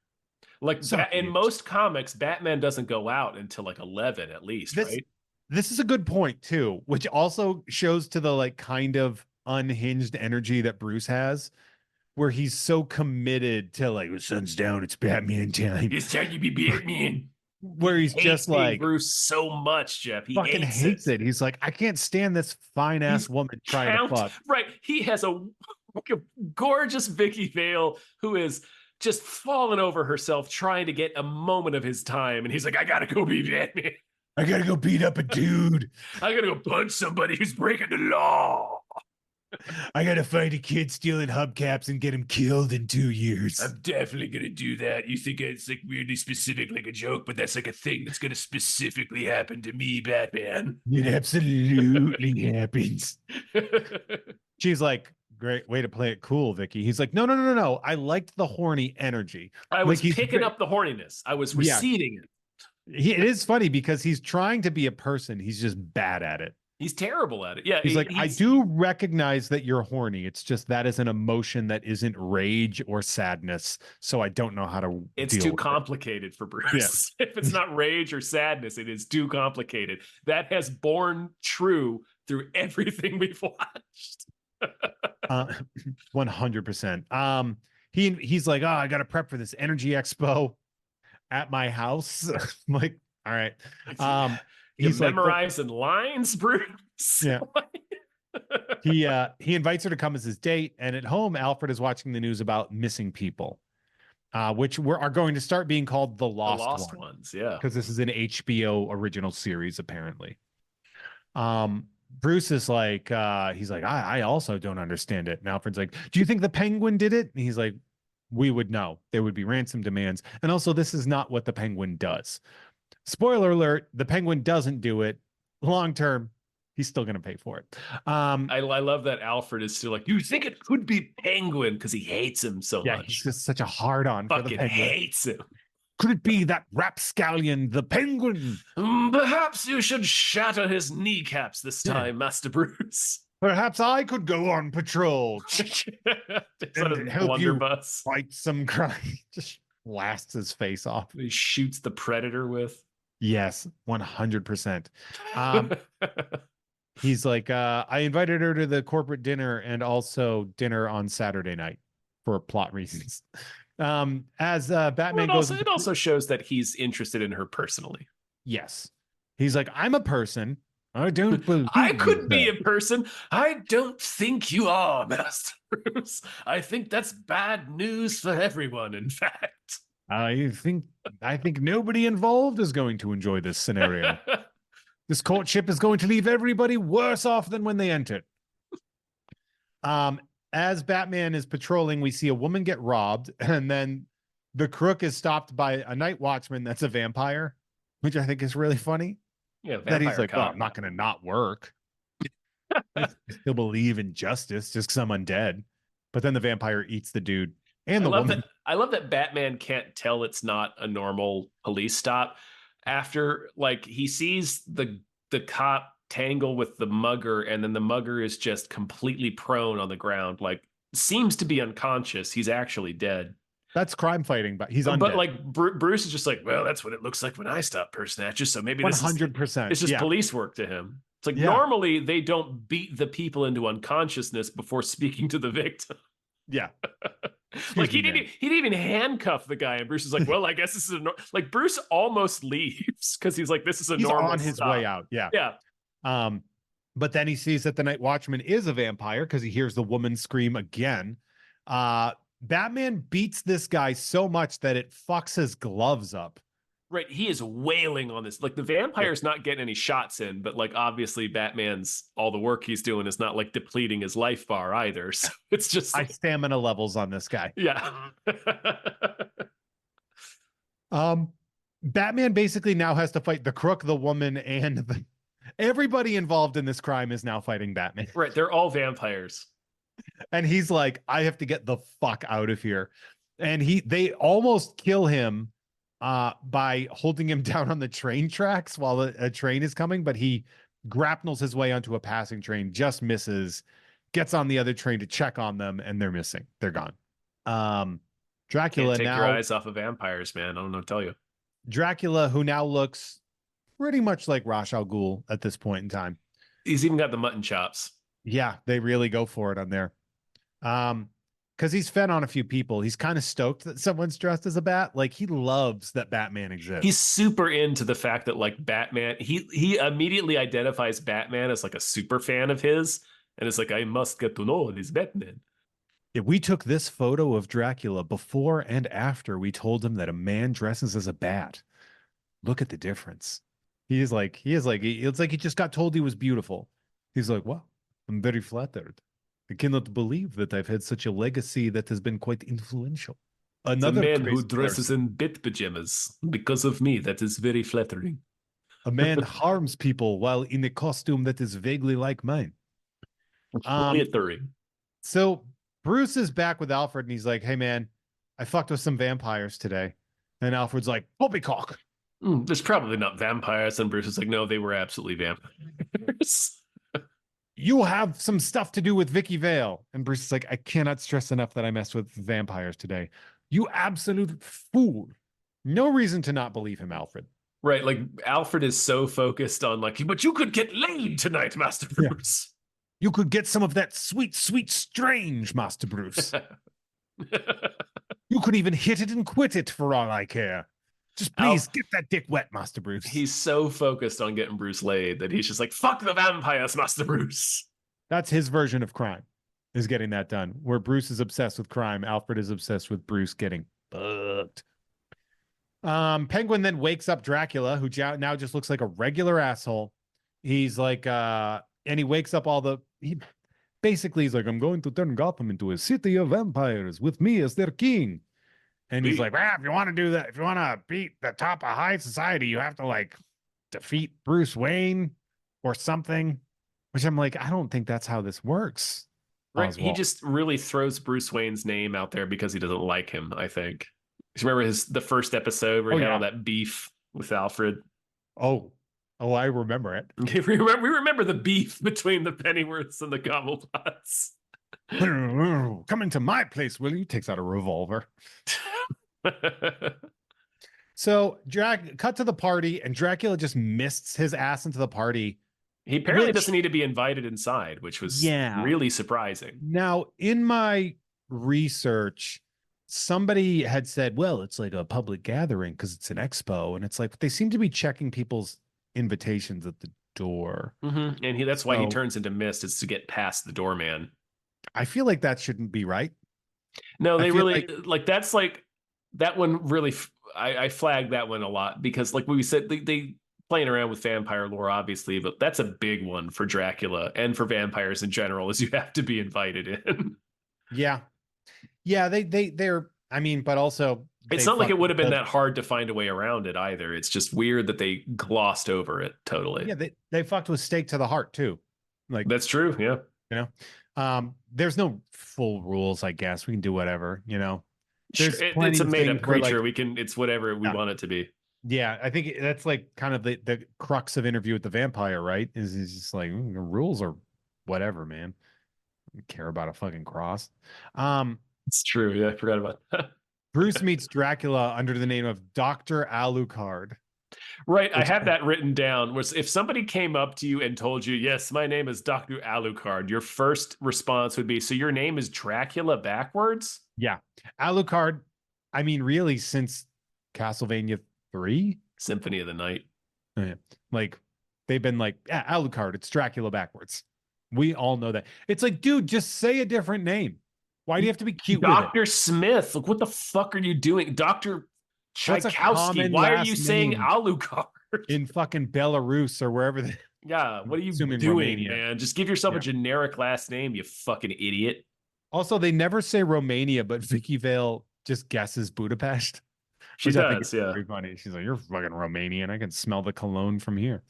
Like in most comics, Batman doesn't go out until like 11 at least, right? This is a good point too, which also shows to the like kind of unhinged energy that Bruce has, where he's so committed to like, the sun's down, it's Batman time. It's time to be Batman. Where he's just like Bruce so much, Jeff. He fucking hates it. He's like, I can't stand this fine ass woman trying to fuck. Right. He has a gorgeous Vicky Vale who is just falling over herself trying to get a moment of his time. And he's like, I gotta go be Batman. I gotta go beat up a dude. I gotta go punch somebody who's breaking the law. I gotta find a kid stealing hubcaps and get him killed in 2 years. I'm definitely gonna do that. You think it's like weirdly specific, like a joke, but that's like a thing that's gonna specifically happen to me, Batman. It absolutely happens. She's like, great way to play it cool, Vicky. He's like, no. I liked the horny energy. I was Like, he's picking great. up the horniness. I was Yeah. receiving it. It is funny because he's trying to be a person. He's just bad at it. He's terrible at it. Yeah, He's like, I do recognize that you're horny. It's just that is an emotion that isn't rage or sadness. So I don't know how to. It's too complicated for Bruce. Yeah. If it's not rage or sadness, it is too complicated. That has borne true through everything we've watched. 100%. He's like, oh, I got to prep for this energy expo at my house. I'm like, all right. He's memorizing lines, Bruce. Yeah. He invites her to come as his date, and at home, Alfred is watching the news about missing people, which are going to start being called the Lost Ones. Yeah, because this is an HBO original series, apparently. Bruce is like, he's like, I also don't understand it. And Alfred's like, do you think the Penguin did it? And he's like, we would know. There would be ransom demands, and also this is not what the Penguin does. Spoiler alert, the Penguin doesn't do it. Long term, he's still going to pay for it. I love that Alfred is still like, you think it could be Penguin because he hates him so much. Yeah, he's just such a hard-on for the Penguin. Hates him. Could it be that rapscallion, the Penguin? Perhaps you should shatter his kneecaps this time, Master Bruce. Perhaps I could go on patrol and help you fight some crime. Just blasts his face off. He shoots the Predator with. Yes, 100%. He's like, I invited her to the corporate dinner and also dinner on Saturday night for plot reasons. As Batman it also shows that he's interested in her personally. Yes. He's like, I'm a person. I don't believe I could be a person. I don't think you are, Master Bruce. I think that's bad news for everyone, in fact. I think nobody involved is going to enjoy this scenario. This courtship is going to leave everybody worse off than when they entered. As Batman is patrolling, we see a woman get robbed, and then the crook is stopped by a night watchman that's a vampire, which I think is really funny. Yeah, that he's like, I'm not going to not work. I still believe in justice just because I'm undead. But then the vampire eats the dude and the woman. I love that Batman can't tell it's not a normal police stop. After, like, he sees the cop tangle with the mugger, and then the mugger is just completely prone on the ground, like seems to be unconscious. He's actually dead. That's crime fighting, but he's undead. But like Bruce is just like, well, that's what it looks like when I stop person-snatchers. So maybe 100%. It's just police work to him. It's like normally they don't beat the people into unconsciousness before speaking to the victim. Yeah. Like he didn't even handcuff the guy, and Bruce is like, well, I guess this is like Bruce almost leaves because he's like, this is he's normal on his way out. Yeah. But then he sees that the night watchman is a vampire because he hears the woman scream again. Batman beats this guy so much that it fucks his gloves up. Right. He is wailing on this. Like the vampire's not getting any shots in, but like obviously Batman's all the work he's doing is not like depleting his life bar either. So it's just like, stamina levels on this guy. Yeah. Batman basically now has to fight the crook, the woman, and everybody involved in this crime is now fighting Batman. Right. They're all vampires. And he's like, I have to get the fuck out of here. And they almost kill him by holding him down on the train tracks while a train is coming, but he grapnels his way onto a passing train, just misses, gets on the other train to check on them, and they're missing. They're gone. Dracula Can't take your eyes off of vampires, man. I don't know what to tell you. Dracula, who now looks pretty much like Ra's al Ghul at this point in time. He's even got the mutton chops. Yeah, they really go for it on there. Because he's fed on a few people. He's kind of stoked that someone's dressed as a bat. Like, he loves that Batman exists. He's super into the fact that, like, Batman, he immediately identifies Batman as like a super fan of his. And it's like, I must get to know this Batman. If we took this photo of Dracula before and after we told him that a man dresses as a bat, look at the difference. It's like he just got told he was beautiful. He's like, well, I'm very flattered. I cannot believe that I've had such a legacy that has been quite influential. It's a Another man who crazy dresses person. in bit pajamas because of me. That is very flattering. A man harms people while in a costume that is vaguely like mine. Flattering. So Bruce is back with Alfred and he's like, hey man, I fucked with some vampires today. And Alfred's like, poppycock. There's probably not vampires. And Bruce is like, no, they were absolutely vampires. You have some stuff to do with Vicky Vale. And Bruce is like, I cannot stress enough that I messed with vampires today. You absolute fool. No reason to not believe him, Alfred. Right, like Alfred is so focused on like, but you could get laid tonight, Master Bruce. You could get some of that sweet, sweet strange, Master Bruce. You could even hit it and quit it for all I care. Just please get that dick wet, Master Bruce. He's so focused on getting Bruce laid that he's just like, fuck the vampires, Master Bruce. That's his version of crime, is getting that done. Where Bruce is obsessed with crime, Alfred is obsessed with Bruce getting fucked. Penguin then wakes up Dracula, who now just looks like a regular asshole. He's like, and he wakes up basically he's like, I'm going to turn Gotham into a city of vampires with me as their king. And he's like, if you want to do that, if you want to beat the top of high society, you have to like defeat Bruce Wayne or something. Which I'm like, I don't think that's how this works. Right. Oswald. He just really throws Bruce Wayne's name out there because he doesn't like him, I think. Remember the first episode where he had all that beef with Alfred? Oh, I remember it. We remember the beef between the Pennyworths and the Cobbleplots. Come into my place, will you? Takes out a revolver. So cut to the party, and Dracula just mists his ass into the party. He apparently doesn't need to be invited inside, which was really surprising. Now, in my research, somebody had said, well, it's like a public gathering because it's an expo. And it's like, they seem to be checking people's invitations at the door. Mm-hmm. And that's why he turns into mist, is to get past the doorman. I feel like that shouldn't be right. No, they really like that's like that one really. I flagged that one a lot because, like we said, they playing around with vampire lore, obviously, but that's a big one for Dracula and for vampires in general, is you have to be invited in. Yeah. They're. I mean, but also it's not like it would have been that hard to find a way around it either. It's just weird that they glossed over it totally. Yeah, they fucked with stake to the heart too. Like that's true. Yeah, you know, there's no full rules. I guess we can do whatever. You know, it's a made up creature. We can. It's whatever we want it to be. Yeah, I think that's like kind of the crux of Interview with the Vampire, right? Is just like the rules are whatever, man. I don't care about a fucking cross. It's true. Yeah, I forgot about that. Bruce meets Dracula under the name of Dr. Alucard. Right. I have that written down. Was if somebody came up to you and told you, yes, my name is Dr. Alucard, your first response would be, so your name is Dracula backwards? Yeah. Alucard, I mean, really, since Castlevania 3? Symphony of the Night. Yeah. Like, they've been like, yeah, Alucard, it's Dracula backwards. We all know that. It's like, dude, just say a different name. Why do you have to be cute with it? Dr. Smith, like, what the fuck are you doing? Dr. Tchaikovsky, why are you saying Alucard? In fucking Belarus or wherever. Yeah, what are you doing, Romania, man? Just give yourself a generic last name, you fucking idiot. Also, they never say Romania, but Vicky Vale just guesses Budapest. She does, yeah. Very funny. She's like, you're fucking Romanian. I can smell the cologne from here.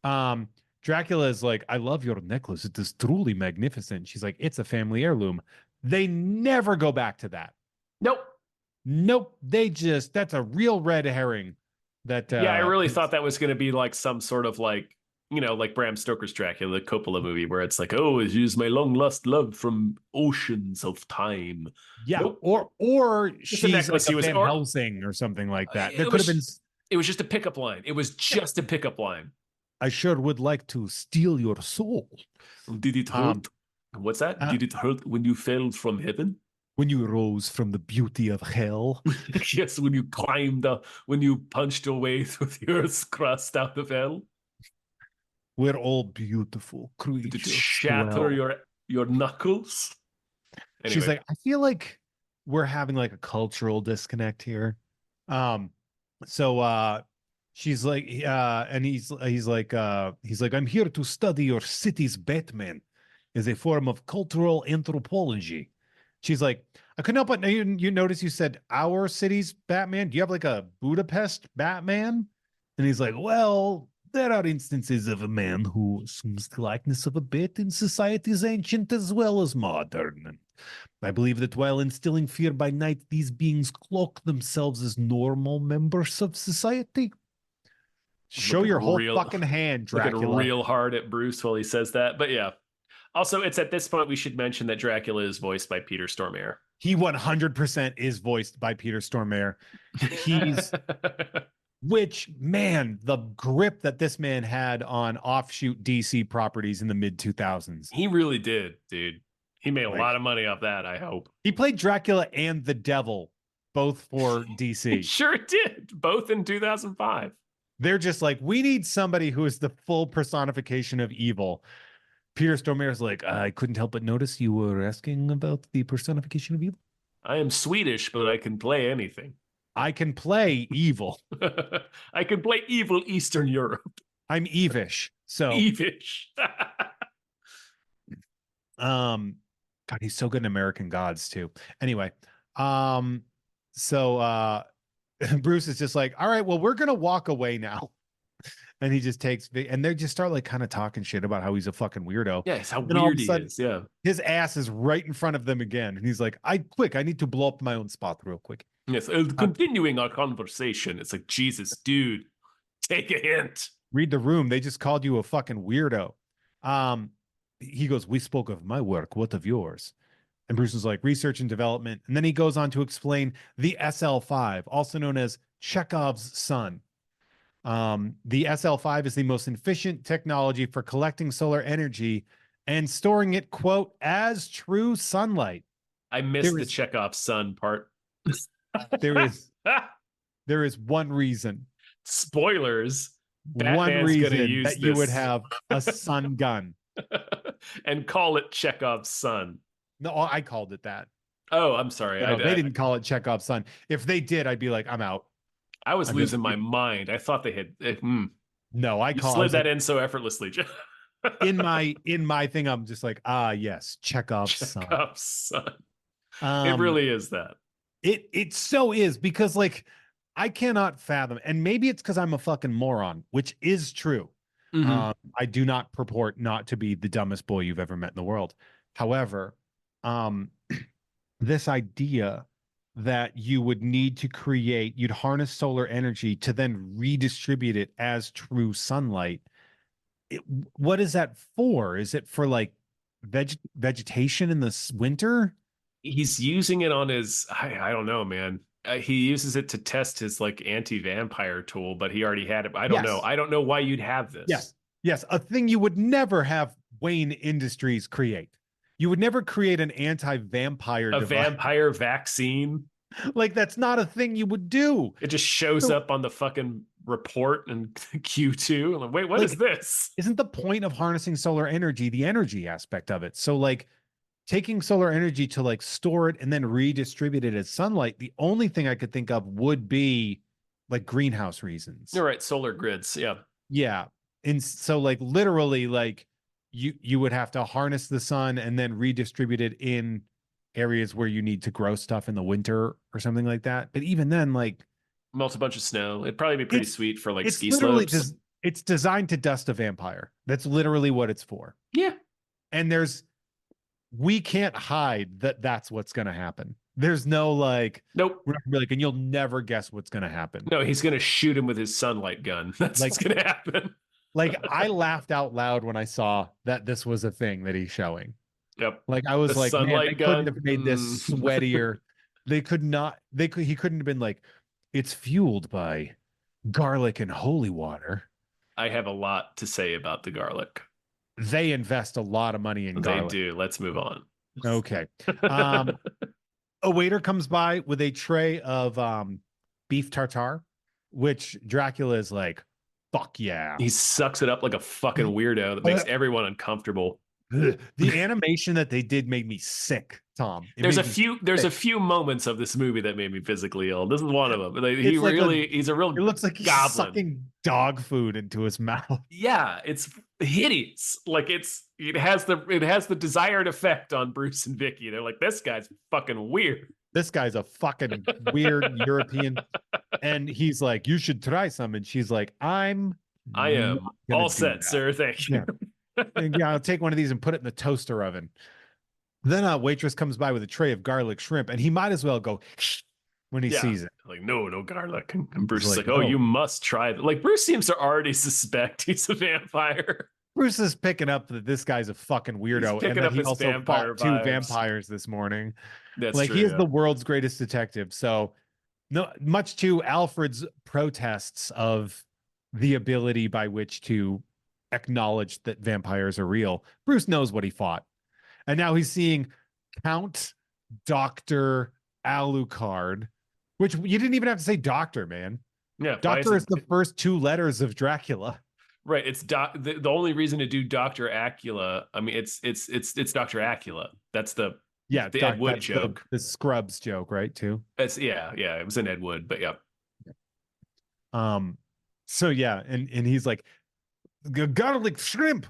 Dracula is like, I love your necklace. It is truly magnificent. She's like, it's a family heirloom. They never go back to that. Nope. They just, that's a real red herring. That I really thought that was going to be like some sort of like, you know, like Bram Stoker's Dracula, the Coppola movie, where it's like, oh, it is my long lost love from oceans of time. Yeah, nope. or she's like a Van Helsing or something like that. There could have been. It was just a pickup line. It was just a pickup line. I sure would like to steal your soul. Did it hurt? What's that? Did it hurt when you fell from heaven? When you rose from the beauty of hell? Yes, when you climbed up, when you punched your way through the earth's crust out of hell. We're all beautiful creatures. Did it shatter your knuckles? Anyway. She's like, I feel like we're having like a cultural disconnect here. So she's like, and he's like, I'm here to study your city's Batman. is a form of cultural anthropology. She's like, I couldn't help but you notice you said our city's Batman. Do you have like a Budapest Batman? And he's like, well, there are instances of a man who assumes the likeness of a bit in societies ancient as well as modern. And I believe that while instilling fear by night, these beings cloak themselves as normal members of society. Show Looking your whole real- fucking hand, Dracula. Looking real hard at Bruce while he says that. But yeah. Also, it's at this point we should mention that Dracula is voiced by Peter Stormare. He 100% is voiced by Peter Stormare. He's which, man, the grip that this man had on offshoot DC properties in the mid 2000s. He really did, dude. He made a Like- lot of money off that, I hope. He played Dracula and the Devil, both for He DC. sure did. Both in 2005. They're just like, we need somebody who is the full personification of evil. Peter Stormare's like, I couldn't help but notice you were asking about the personification of evil. I am Swedish, but I can play anything. I can play evil. I can play evil Eastern Europe. I'm Evish. So, Evish. God, he's so good in American Gods too. Anyway, Bruce is just like, all right, well, we're gonna walk away now. And he just takes and they just start like kind of talking shit about how he's a fucking weirdo. Yes, how And all of weird a he sudden- is. Yeah. His ass is right in front of them again. And he's like, I need to blow up my own spot real quick. Yes. Continuing our conversation. It's like, Jesus, dude, take a hint. Read the room. They just called you a fucking weirdo. He goes, we spoke of my work. What of yours? And Bruce is like, research and development. And then he goes on to explain the SL5, also known as Chekhov's sun. The SL5 is the most efficient technology for collecting solar energy and storing it, quote, as true sunlight. I missed There the is- Chekhov sun part. There is one reason. Spoilers. One Batman's gonna reason use that you would this. have a sun gun. And call it Chekhov's sun. No, I called it that. Oh, I'm sorry. No, they didn't call it Chekhov's sun. If they did, I'd be like, I'm out. I was I'm losing just- my mind. I thought they had. No, I You call slid it that in so effortlessly. in my thing. I'm just like, yes, Chekhov's sun. Chekhov's sun. It Um, really is that. It so is because like I cannot fathom, and maybe it's because I'm a fucking moron, which is true. Mhm. I do not purport not to be the dumbest boy you've ever met in the world. However, this idea that you would need to create, you'd harness solar energy to then redistribute it as true sunlight. What is that for? Is it for like vegetation in the winter? He's using it on his. I don't know, man. He uses it to test his like anti-vampire tool, but he already had it. I don't know. Yes. I don't know why you'd have this. Yes, a thing you would never have Wayne Industries create. You would never create an anti-vampire A device. vampire vaccine. Like that's not a thing you would do. It just shows So- up on the fucking report and Q2. I'm like, wait, what is Like- this? Isn't the point of harnessing solar energy the energy aspect of it? So like taking solar energy to like store it and then redistribute it as sunlight, the only thing I could think of would be like greenhouse reasons. You're right. Solar grids. Yeah. Yeah. And so like literally like you would have to harness the sun and then redistribute it in areas where you need to grow stuff in the winter or something like that. But even then, like Melt a bunch of snow. It'd probably be pretty It's- sweet for like it's ski literally slopes. it's designed to dust a vampire. That's literally what it's for. Yeah. And we can't hide that that's what's going to happen. There's no like, Nope. we're not gonna be like, and you'll never guess what's going to happen. No, he's gonna shoot him with his sunlight gun. That's Like- what's gonna happen. Like I laughed out loud when I saw that this was a thing that he's showing. Yep. Like I was The like, man, they sunlight couldn't gun? have made this Mm. sweatier. He couldn't have been like, it's fueled by garlic and holy water. I have a lot to say about the garlic. They invest a lot of money in They garlic. do. Let's move on. Okay. A waiter comes by with a tray of beef tartare, which Dracula is like, fuck yeah. He sucks it up like a fucking weirdo that makes everyone uncomfortable. The animation that they did made me sick, Tom. It There's made a me few. There's a sick. few moments of this movie that made me physically ill. This is one of them. Like, It's like he's a real It looks like he's goblin. sucking dog food into his mouth. Yeah, hideous. Like it has the desired effect on Bruce and Vicky. They're like, this guy's fucking weird. This guy's a fucking weird European. And he's like, you should try some. And she's like, I am all set, sir. Thank you. Yeah. And, yeah, I'll take one of these and put it in the toaster oven. Then a waitress comes by with a tray of garlic shrimp, and he might as well go when he sees it. Like, no garlic. And Bruce is like, oh, you must try it. Like, Bruce seems to already suspect he's a vampire. Bruce is picking up that this guy's a fucking weirdo, and that he also fought two vampires this morning. That's like, true, he is the world's greatest detective. So, no, much to Alfred's protests of the ability by which to acknowledge that vampires are real, Bruce knows what he fought, and now he's seeing Count Dr. Alucard, which you didn't even have to say doctor, man. Yeah, doctor is the first two letters of Dracula. Right. It's the only reason to do Dr. Acula. I mean, it's Dr. Acula. That's the Ed Wood joke. The Scrubs joke, right? Too. It's yeah. It was an Ed Wood, but yeah. So yeah, and he's like, garlic shrimp.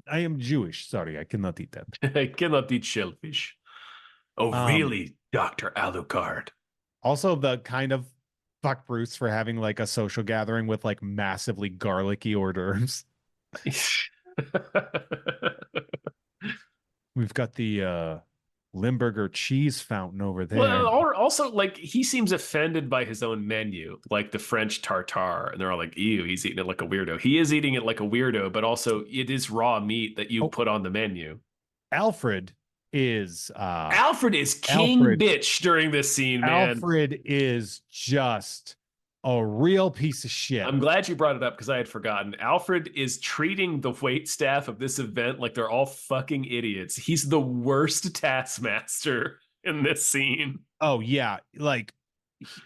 I am Jewish. Sorry, I cannot eat that. I cannot eat shellfish. Oh, really, Dr. Alucard? Also, the kind of fuck Bruce for having like a social gathering with like massively garlicky hors d'oeuvres. We've got the Limburger cheese fountain over there. Well, also, like, he seems offended by his own menu, like the French tartare, and they're all like, ew, he's eating it like a weirdo. He is eating it like a weirdo, but also it is raw meat that you put on the menu. Alfred is king bitch during this scene, man. Alfred is just a real piece of shit. I'm glad you brought it up because I had forgotten. Alfred is treating the wait staff of this event like they're all fucking idiots. He's the worst taskmaster in this scene. Oh yeah, like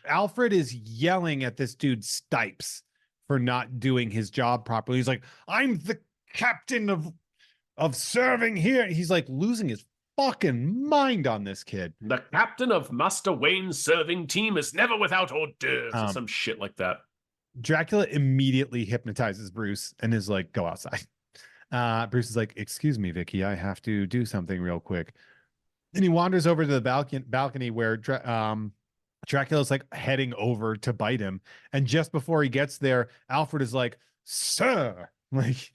Alfred is yelling at this dude Stipes for not doing his job properly. He's like, I'm the captain of serving here. He's like losing his fucking mind on this kid. The captain of Master Wayne's serving team is never without hors d'oeuvres or some shit like that. Dracula immediately hypnotizes Bruce and is like, go outside. Bruce is like, excuse me, Vicky, I have to do something real quick. And he wanders over to the balcony where Dracula's like heading over to bite him. And just before he gets there, Alfred is like, sir, like,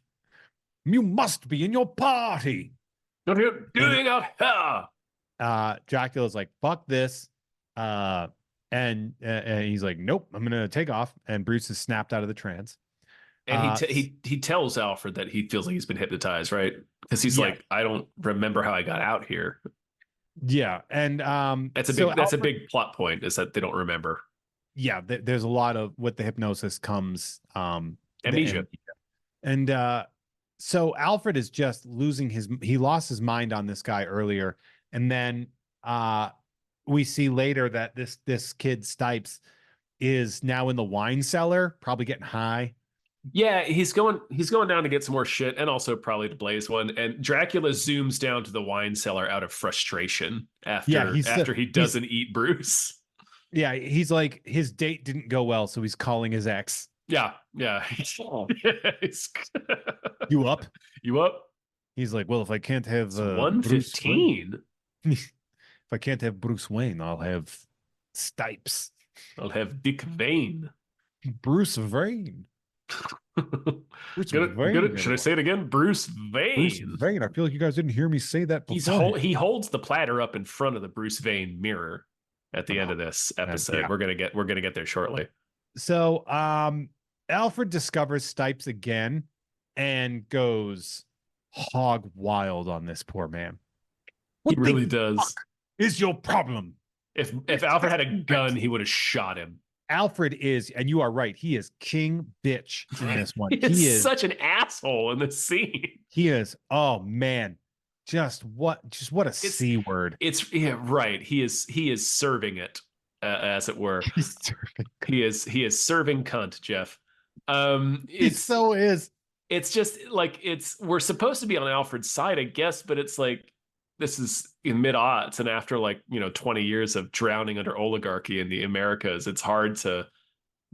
you must be in your party. What are you doing out here? Dracula's like, fuck this. And he's like, nope, I'm going to take off. And Bruce is snapped out of the trance. And he tells Alfred that he feels like he's been hypnotized, right? Because he's like, I don't remember how I got out here. Yeah. And that's a big plot point, is that they don't remember. Yeah, there's a lot of with the hypnosis comes amnesia. And so Alfred is just he lost his mind on this guy earlier. And then we see later that this kid Stipes is now in the wine cellar, probably getting high. Yeah, he's going down to get some more shit, and also probably to blaze one. And Dracula zooms down to the wine cellar out of frustration after he doesn't eat Bruce. Yeah, he's like, his date didn't go well, so he's calling his ex. Yeah. You up? You up? He's like, well, if I can't have 1:15, if I can't have Bruce Wayne, I'll have Stipes. I'll have Dick Vane. Bruce Vane. Should I say it again? Bruce Vane. Bruce Vane. I feel like you guys didn't hear me say that before. He holds the platter up in front of the Bruce Vane mirror at the end of this episode. Yeah. We're gonna get there shortly. So Alfred discovers Stipes again and goes hog wild on this poor man. What he really does. Is your problem? If Alfred had a gun, he would have shot him. Alfred is, and you are right, he is king bitch in this one. He is such an asshole in this scene. He is. Oh man. Just what a C word. Right. He is serving it, as it were. He is serving cunt, Jeff. It's just like we're supposed to be on Alfred's side, I guess, but it's like this is in mid-aughts, and after 20 years of drowning under oligarchy in the Americas, it's hard to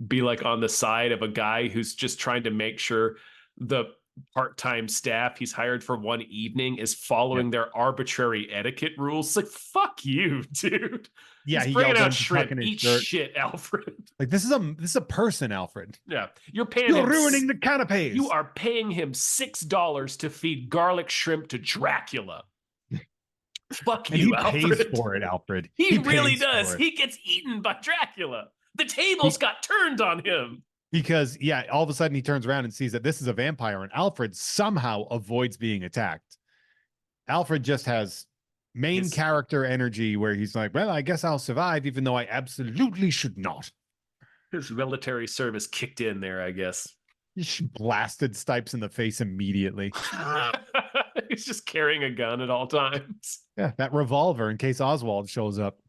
be like on the side of a guy who's just trying to make sure the part-time staff he's hired for one evening is following their arbitrary etiquette rules. It's like, fuck you, dude. Yeah, He's he bringing yells out at him for shrimp. tucking his Eat shirt. shit, Alfred. Like this is a person, Alfred. Yeah, you're paying You're him ruining the canapes. You are paying him $6 to feed garlic shrimp to Dracula. Fuck and you, he Alfred. pays for it, Alfred. He really pays for does. it. He gets eaten by Dracula. The tables got turned on him. Because yeah, all of a sudden he turns around and sees that this is a vampire, and Alfred somehow avoids being attacked. Alfred just has main character energy where he's like, well, I guess I'll survive, even though I absolutely should not. His military service kicked in there, I guess. He blasted Stipes in the face immediately. He's just carrying a gun at all times. Yeah, that revolver in case Oswald shows up.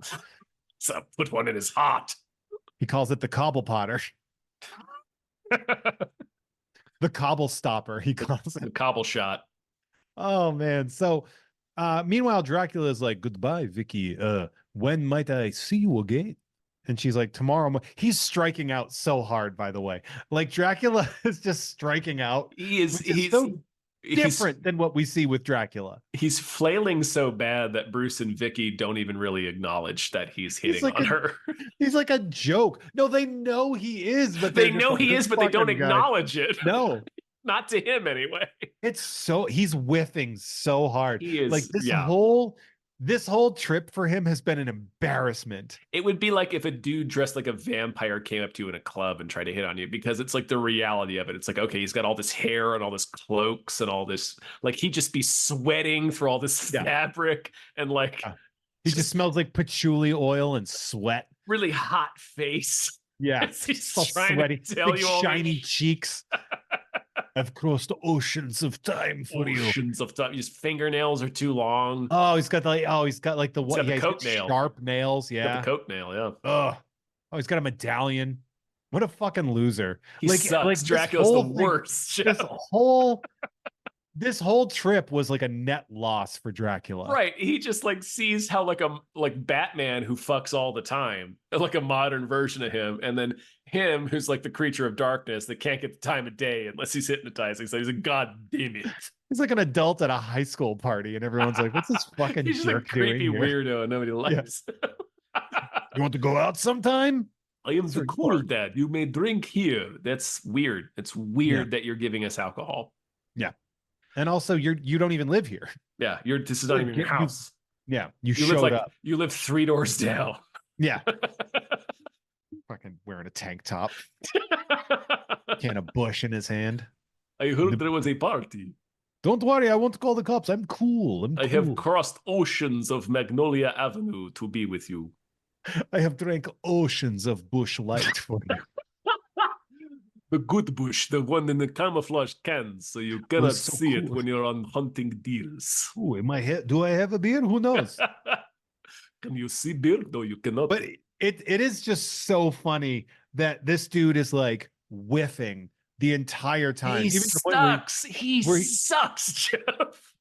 So put one in his heart. He calls it the cobble potter. The cobble stopper, he calls it. The cobble shot. Oh man. So meanwhile, Dracula is like, goodbye, Vicky. When might I see you again? And she's like, tomorrow. He's striking out so hard, by the way. Like Dracula is just striking out. He's so different than what we see with Dracula. He's flailing so bad that Bruce and Vicky don't even really acknowledge that he's hitting on her. He's like a joke. No, they know he is, but they know he is, but they don't acknowledge it. No. Not to him anyway. He's whiffing so hard. He is like this whole trip for him has been an embarrassment. It would be like if a dude dressed like a vampire came up to you in a club and tried to hit on you, because it's like the reality of it. It's like, okay, he's got all this hair and all this cloaks and all this, like he'd just be sweating through all this fabric and like he just smells like patchouli oil and sweat. Really hot face. Yeah, he's all trying sweaty, to tell big you all shiny cheeks. I've crossed oceans of time for you. Oceans of time. His fingernails are too long. Oh, he's got the what? The coat nail. Sharp nails. Yeah, got the coat nail. Yeah. Oh, he's got a medallion. What a fucking loser! He sucks. Dracula's the worst. This whole trip was like a net loss for Dracula. Right. He just like sees how like Batman who fucks all the time, like a modern version of him, and then him who's like the creature of darkness that can't get the time of day unless he's hypnotizing. So he's like, God damn it. He's like an adult at a high school party, and everyone's like, "What's this fucking he's just jerk a creepy doing weirdo, and nobody likes him. You want to go out sometime? I am the cool dad. You may drink here. That's weird. It's weird that you're giving us alcohol. Yeah. And also you don't even live here. Yeah, this is not even your house. You showed up. You live 3 doors down. Yeah. Fucking wearing a tank top. Can of Bush in his hand. I heard there was a party. Don't worry, I won't call the cops. I'm cool. I have crossed oceans of Magnolia Avenue to be with you. I have drank oceans of Bush Light for you. The good Bush, the one in the camouflage cans, so you cannot see it when you're on hunting deers. Ooh, do I have a beer? Who knows? Can you see beer? No, you cannot. But it is just so funny that this dude is like whiffing the entire time. He sucks. He sucks, Jeff.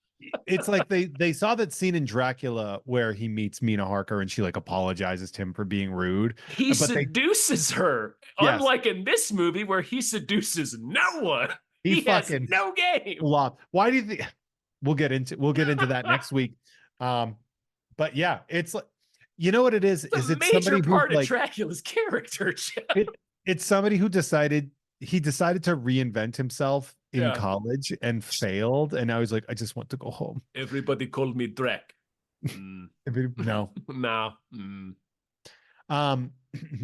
It's like they saw that scene in Dracula where he meets Mina Harker and she like apologizes to him for being rude. He seduces her, unlike in this movie where he seduces no one. He has no game. Why do you think? We'll get into that next week. But yeah, it's like, you know what it is? It's a major part of Dracula's character. It's somebody who decided to reinvent himself in college and failed, and now he's like, I just want to go home. Everybody called me Drac. No.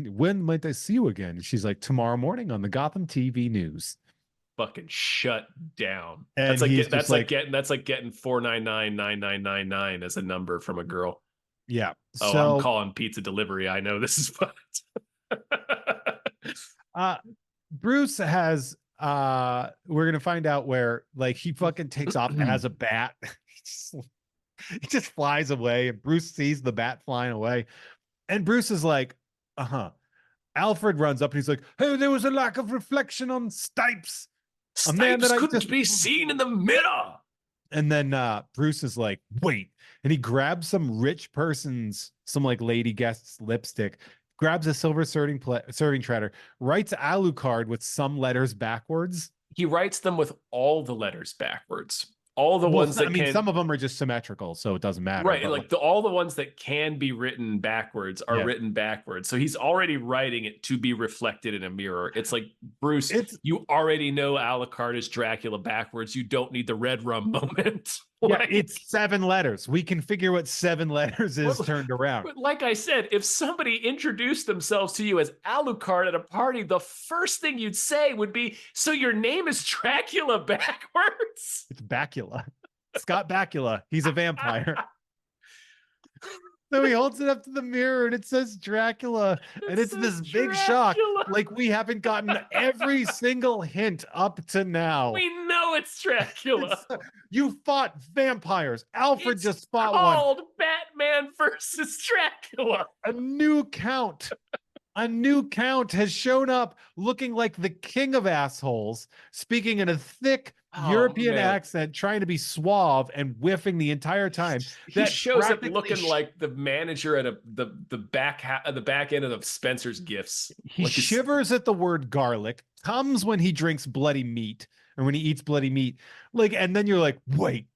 When might I see you again? She's like, tomorrow morning on the Gotham TV news. Fucking shut down. And that's like getting 4999999 as a number from a girl. Yeah. Oh, I'm calling pizza delivery. I know this is what. Bruce has we're gonna find out where like he fucking takes off and has a bat. He just flies away, and Bruce sees the bat flying away, and Bruce is like, Alfred runs up and he's like, hey, there was a lack of reflection on Stipes. A man that couldn't be seen in the mirror. And then Bruce is like, wait, and he grabs some like lady guest's lipstick, grabs a silver serving treader, writes Alucard with some letters backwards. He writes them with all the letters backwards. All the Well, ones that I mean, can, some of them are just symmetrical, so it doesn't matter. right, but like all the ones that can be written backwards are Yeah. written backwards. So he's already writing it to be reflected in a mirror. It's like, Bruce, you already know Alucard is Dracula backwards. You don't need the red rum moment. yeah, it's 7 letters. We can figure what 7 letters is Well, turned around. But like I said, if somebody introduced themselves to you as Alucard at a party, the first thing you'd say would be, "So your name is Dracula backwards?" It's Bakula. Scott Bakula. He's a vampire. So he holds it up to the mirror and it says Dracula. And it's this big shock. Like, we haven't gotten every single hint up to now. We know it's Dracula. You fought vampires. Alfred It's just fought one. called Batman versus Dracula. A new count. A new count has shown up looking like the king of assholes, speaking in a thick European accent, trying to be suave and whiffing the entire time. He shows up looking like the manager at the back end of the Spencer's Gifts. He like shivers at the word garlic, comes when he drinks bloody meat or when he eats bloody meat. Like, and then you're like, wait,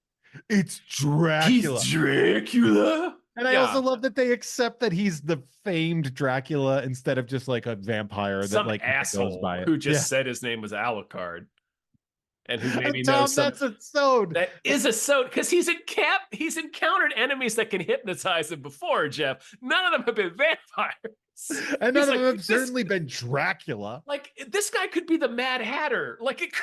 it's Dracula. He's Dracula. And I also love that they accept that he's the famed Dracula instead of just like a vampire Some that like asshole goes by it. who just said his name was Alucard. And who maybe Tom, knows that's a sode. That is a sode because he's encountered enemies that can hypnotize him before, Jeff. None of them have been vampires. And none of them have certainly been Dracula. Like, this guy could be the Mad Hatter. Like,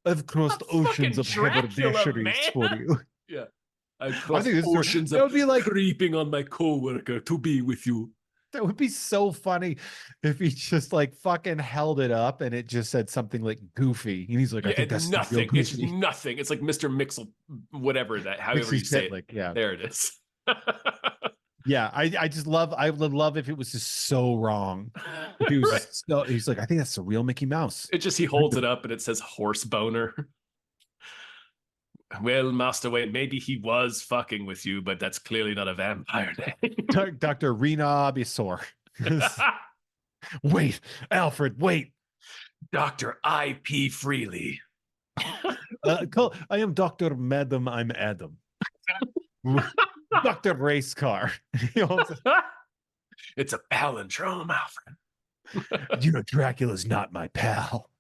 I've crossed oceans of haberdasheries for you. Yeah. I've crossed oceans that would be like creeping on my coworker to be with you. That would be so funny if he just like fucking held it up and it just said something like goofy. And he's like, I think that's nothing. Real It's nothing. It's like Mr. Mixel, whatever that, however you say it. Yeah. There it is. Yeah. I would love if it was just so wrong. If he was he's like, I think that's the real Mickey Mouse. It just, he holds it up and it says horse boner. Well, Master Wayne, maybe he was fucking with you, but that's clearly not a vampire name. Dr. Rena Abisor. Wait, Alfred, wait. Dr. I.P. Freely. I am Dr. Madam, I'm Adam. Dr. Race Car. It's a palindrome, Alfred. You know, Dracula's not my pal.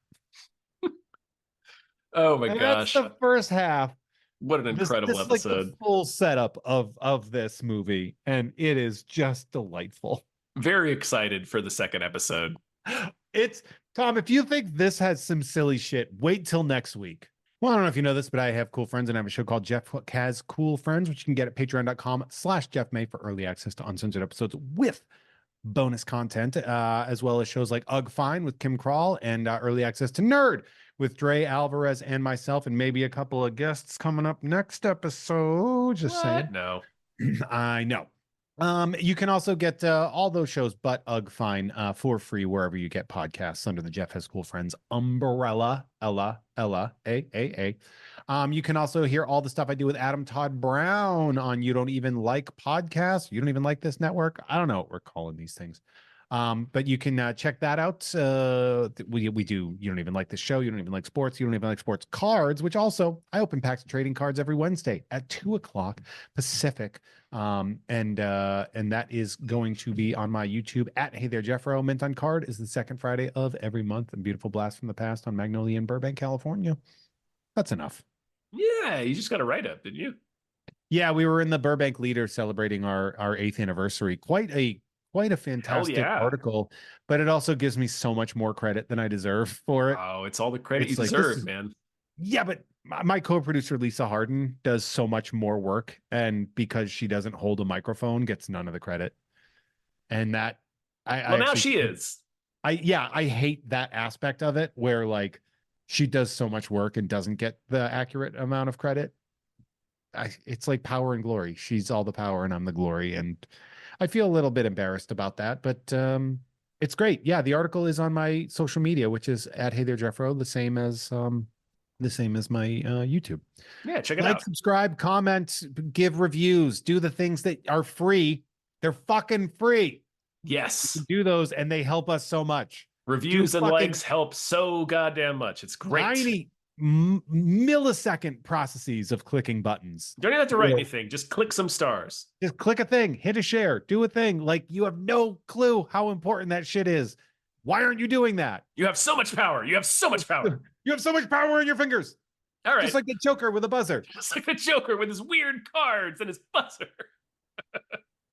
Oh my gosh. That's the first half. What an incredible episode. Like the full setup of this movie, and it is just delightful. Very excited for the second episode. It's Tom, if you think this has some silly shit, wait till next week. Well, I don't know if you know this, but I have cool friends and I have a show called Jeff Has Cool Friends, which you can get at patreon.com/Jeff May for early access to uncensored episodes with bonus content, as well as shows like Ugh Fine with Kim Crawl and early access to Nerd with Dre Alvarez and myself, and maybe a couple of guests coming up next episode. Just saying. No. I know. You can also get all those shows but Ugh Fine for free wherever you get podcasts under the Jeff Has Cool Friends umbrella. You can also hear all the stuff I do with Adam Todd Brown on You Don't Even Like Podcasts. You Don't Even Like This Network. I don't know what we're calling these things. But you can check that out. We do You Don't Even Like This Show. You Don't Even Like Sports. You Don't Even Like Sports Cards, which also I open packs of trading cards every Wednesday at 2:00 Pacific. And that is going to be on my YouTube at Hey There Jeffro. Mint on Card is the second Friday of every month. A beautiful blast from the past on Magnolia in Burbank, California. That's enough. Yeah, you just got a write up, didn't you? Yeah, we were in the Burbank Leader celebrating our 8th anniversary. Quite a fantastic article, but it also gives me so much more credit than I deserve for it. Oh, it's all the credit you deserve, man. Yeah, but my co-producer Lisa Harden does so much more work, and because she doesn't hold a microphone, gets none of the credit. And that now she is. I hate that aspect of it where like she does so much work and doesn't get the accurate amount of credit. It's like power and glory. She's all the power and I'm the glory, and I feel a little bit embarrassed about that, but it's great. Yeah, the article is on my social media, which is at Hey There Jeffro, the same as my YouTube. Yeah, check it out. Like, subscribe, comment, give reviews, do the things that are free. They're fucking free. Yes. Do those, and they help us so much. Reviews and likes help so goddamn much. It's great. Tiny millisecond processes of clicking buttons. Don't even have to write anything. Just click some stars. Just click a thing, hit a share, do a thing. Like, you have no clue how important that shit is. Why aren't you doing that? You have so much power. You have so much power. You have so much power in your fingers. All right. Just like the Joker with a buzzer. Just like the Joker with his weird cards and his buzzer.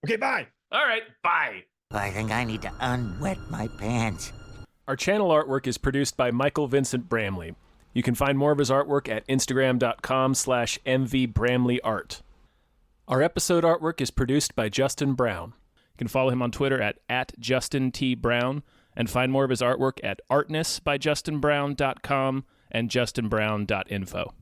Okay, bye. All right, bye. I think I need to unwet my pants. Our channel artwork is produced by Michael Vincent Bramley. You can find more of his artwork at instagram.com/mvbramleyart. Our episode artwork is produced by Justin Brown. You can follow him on Twitter at Justin T. Brown and find more of his artwork at artnessbyjustinbrown.com and justinbrown.info.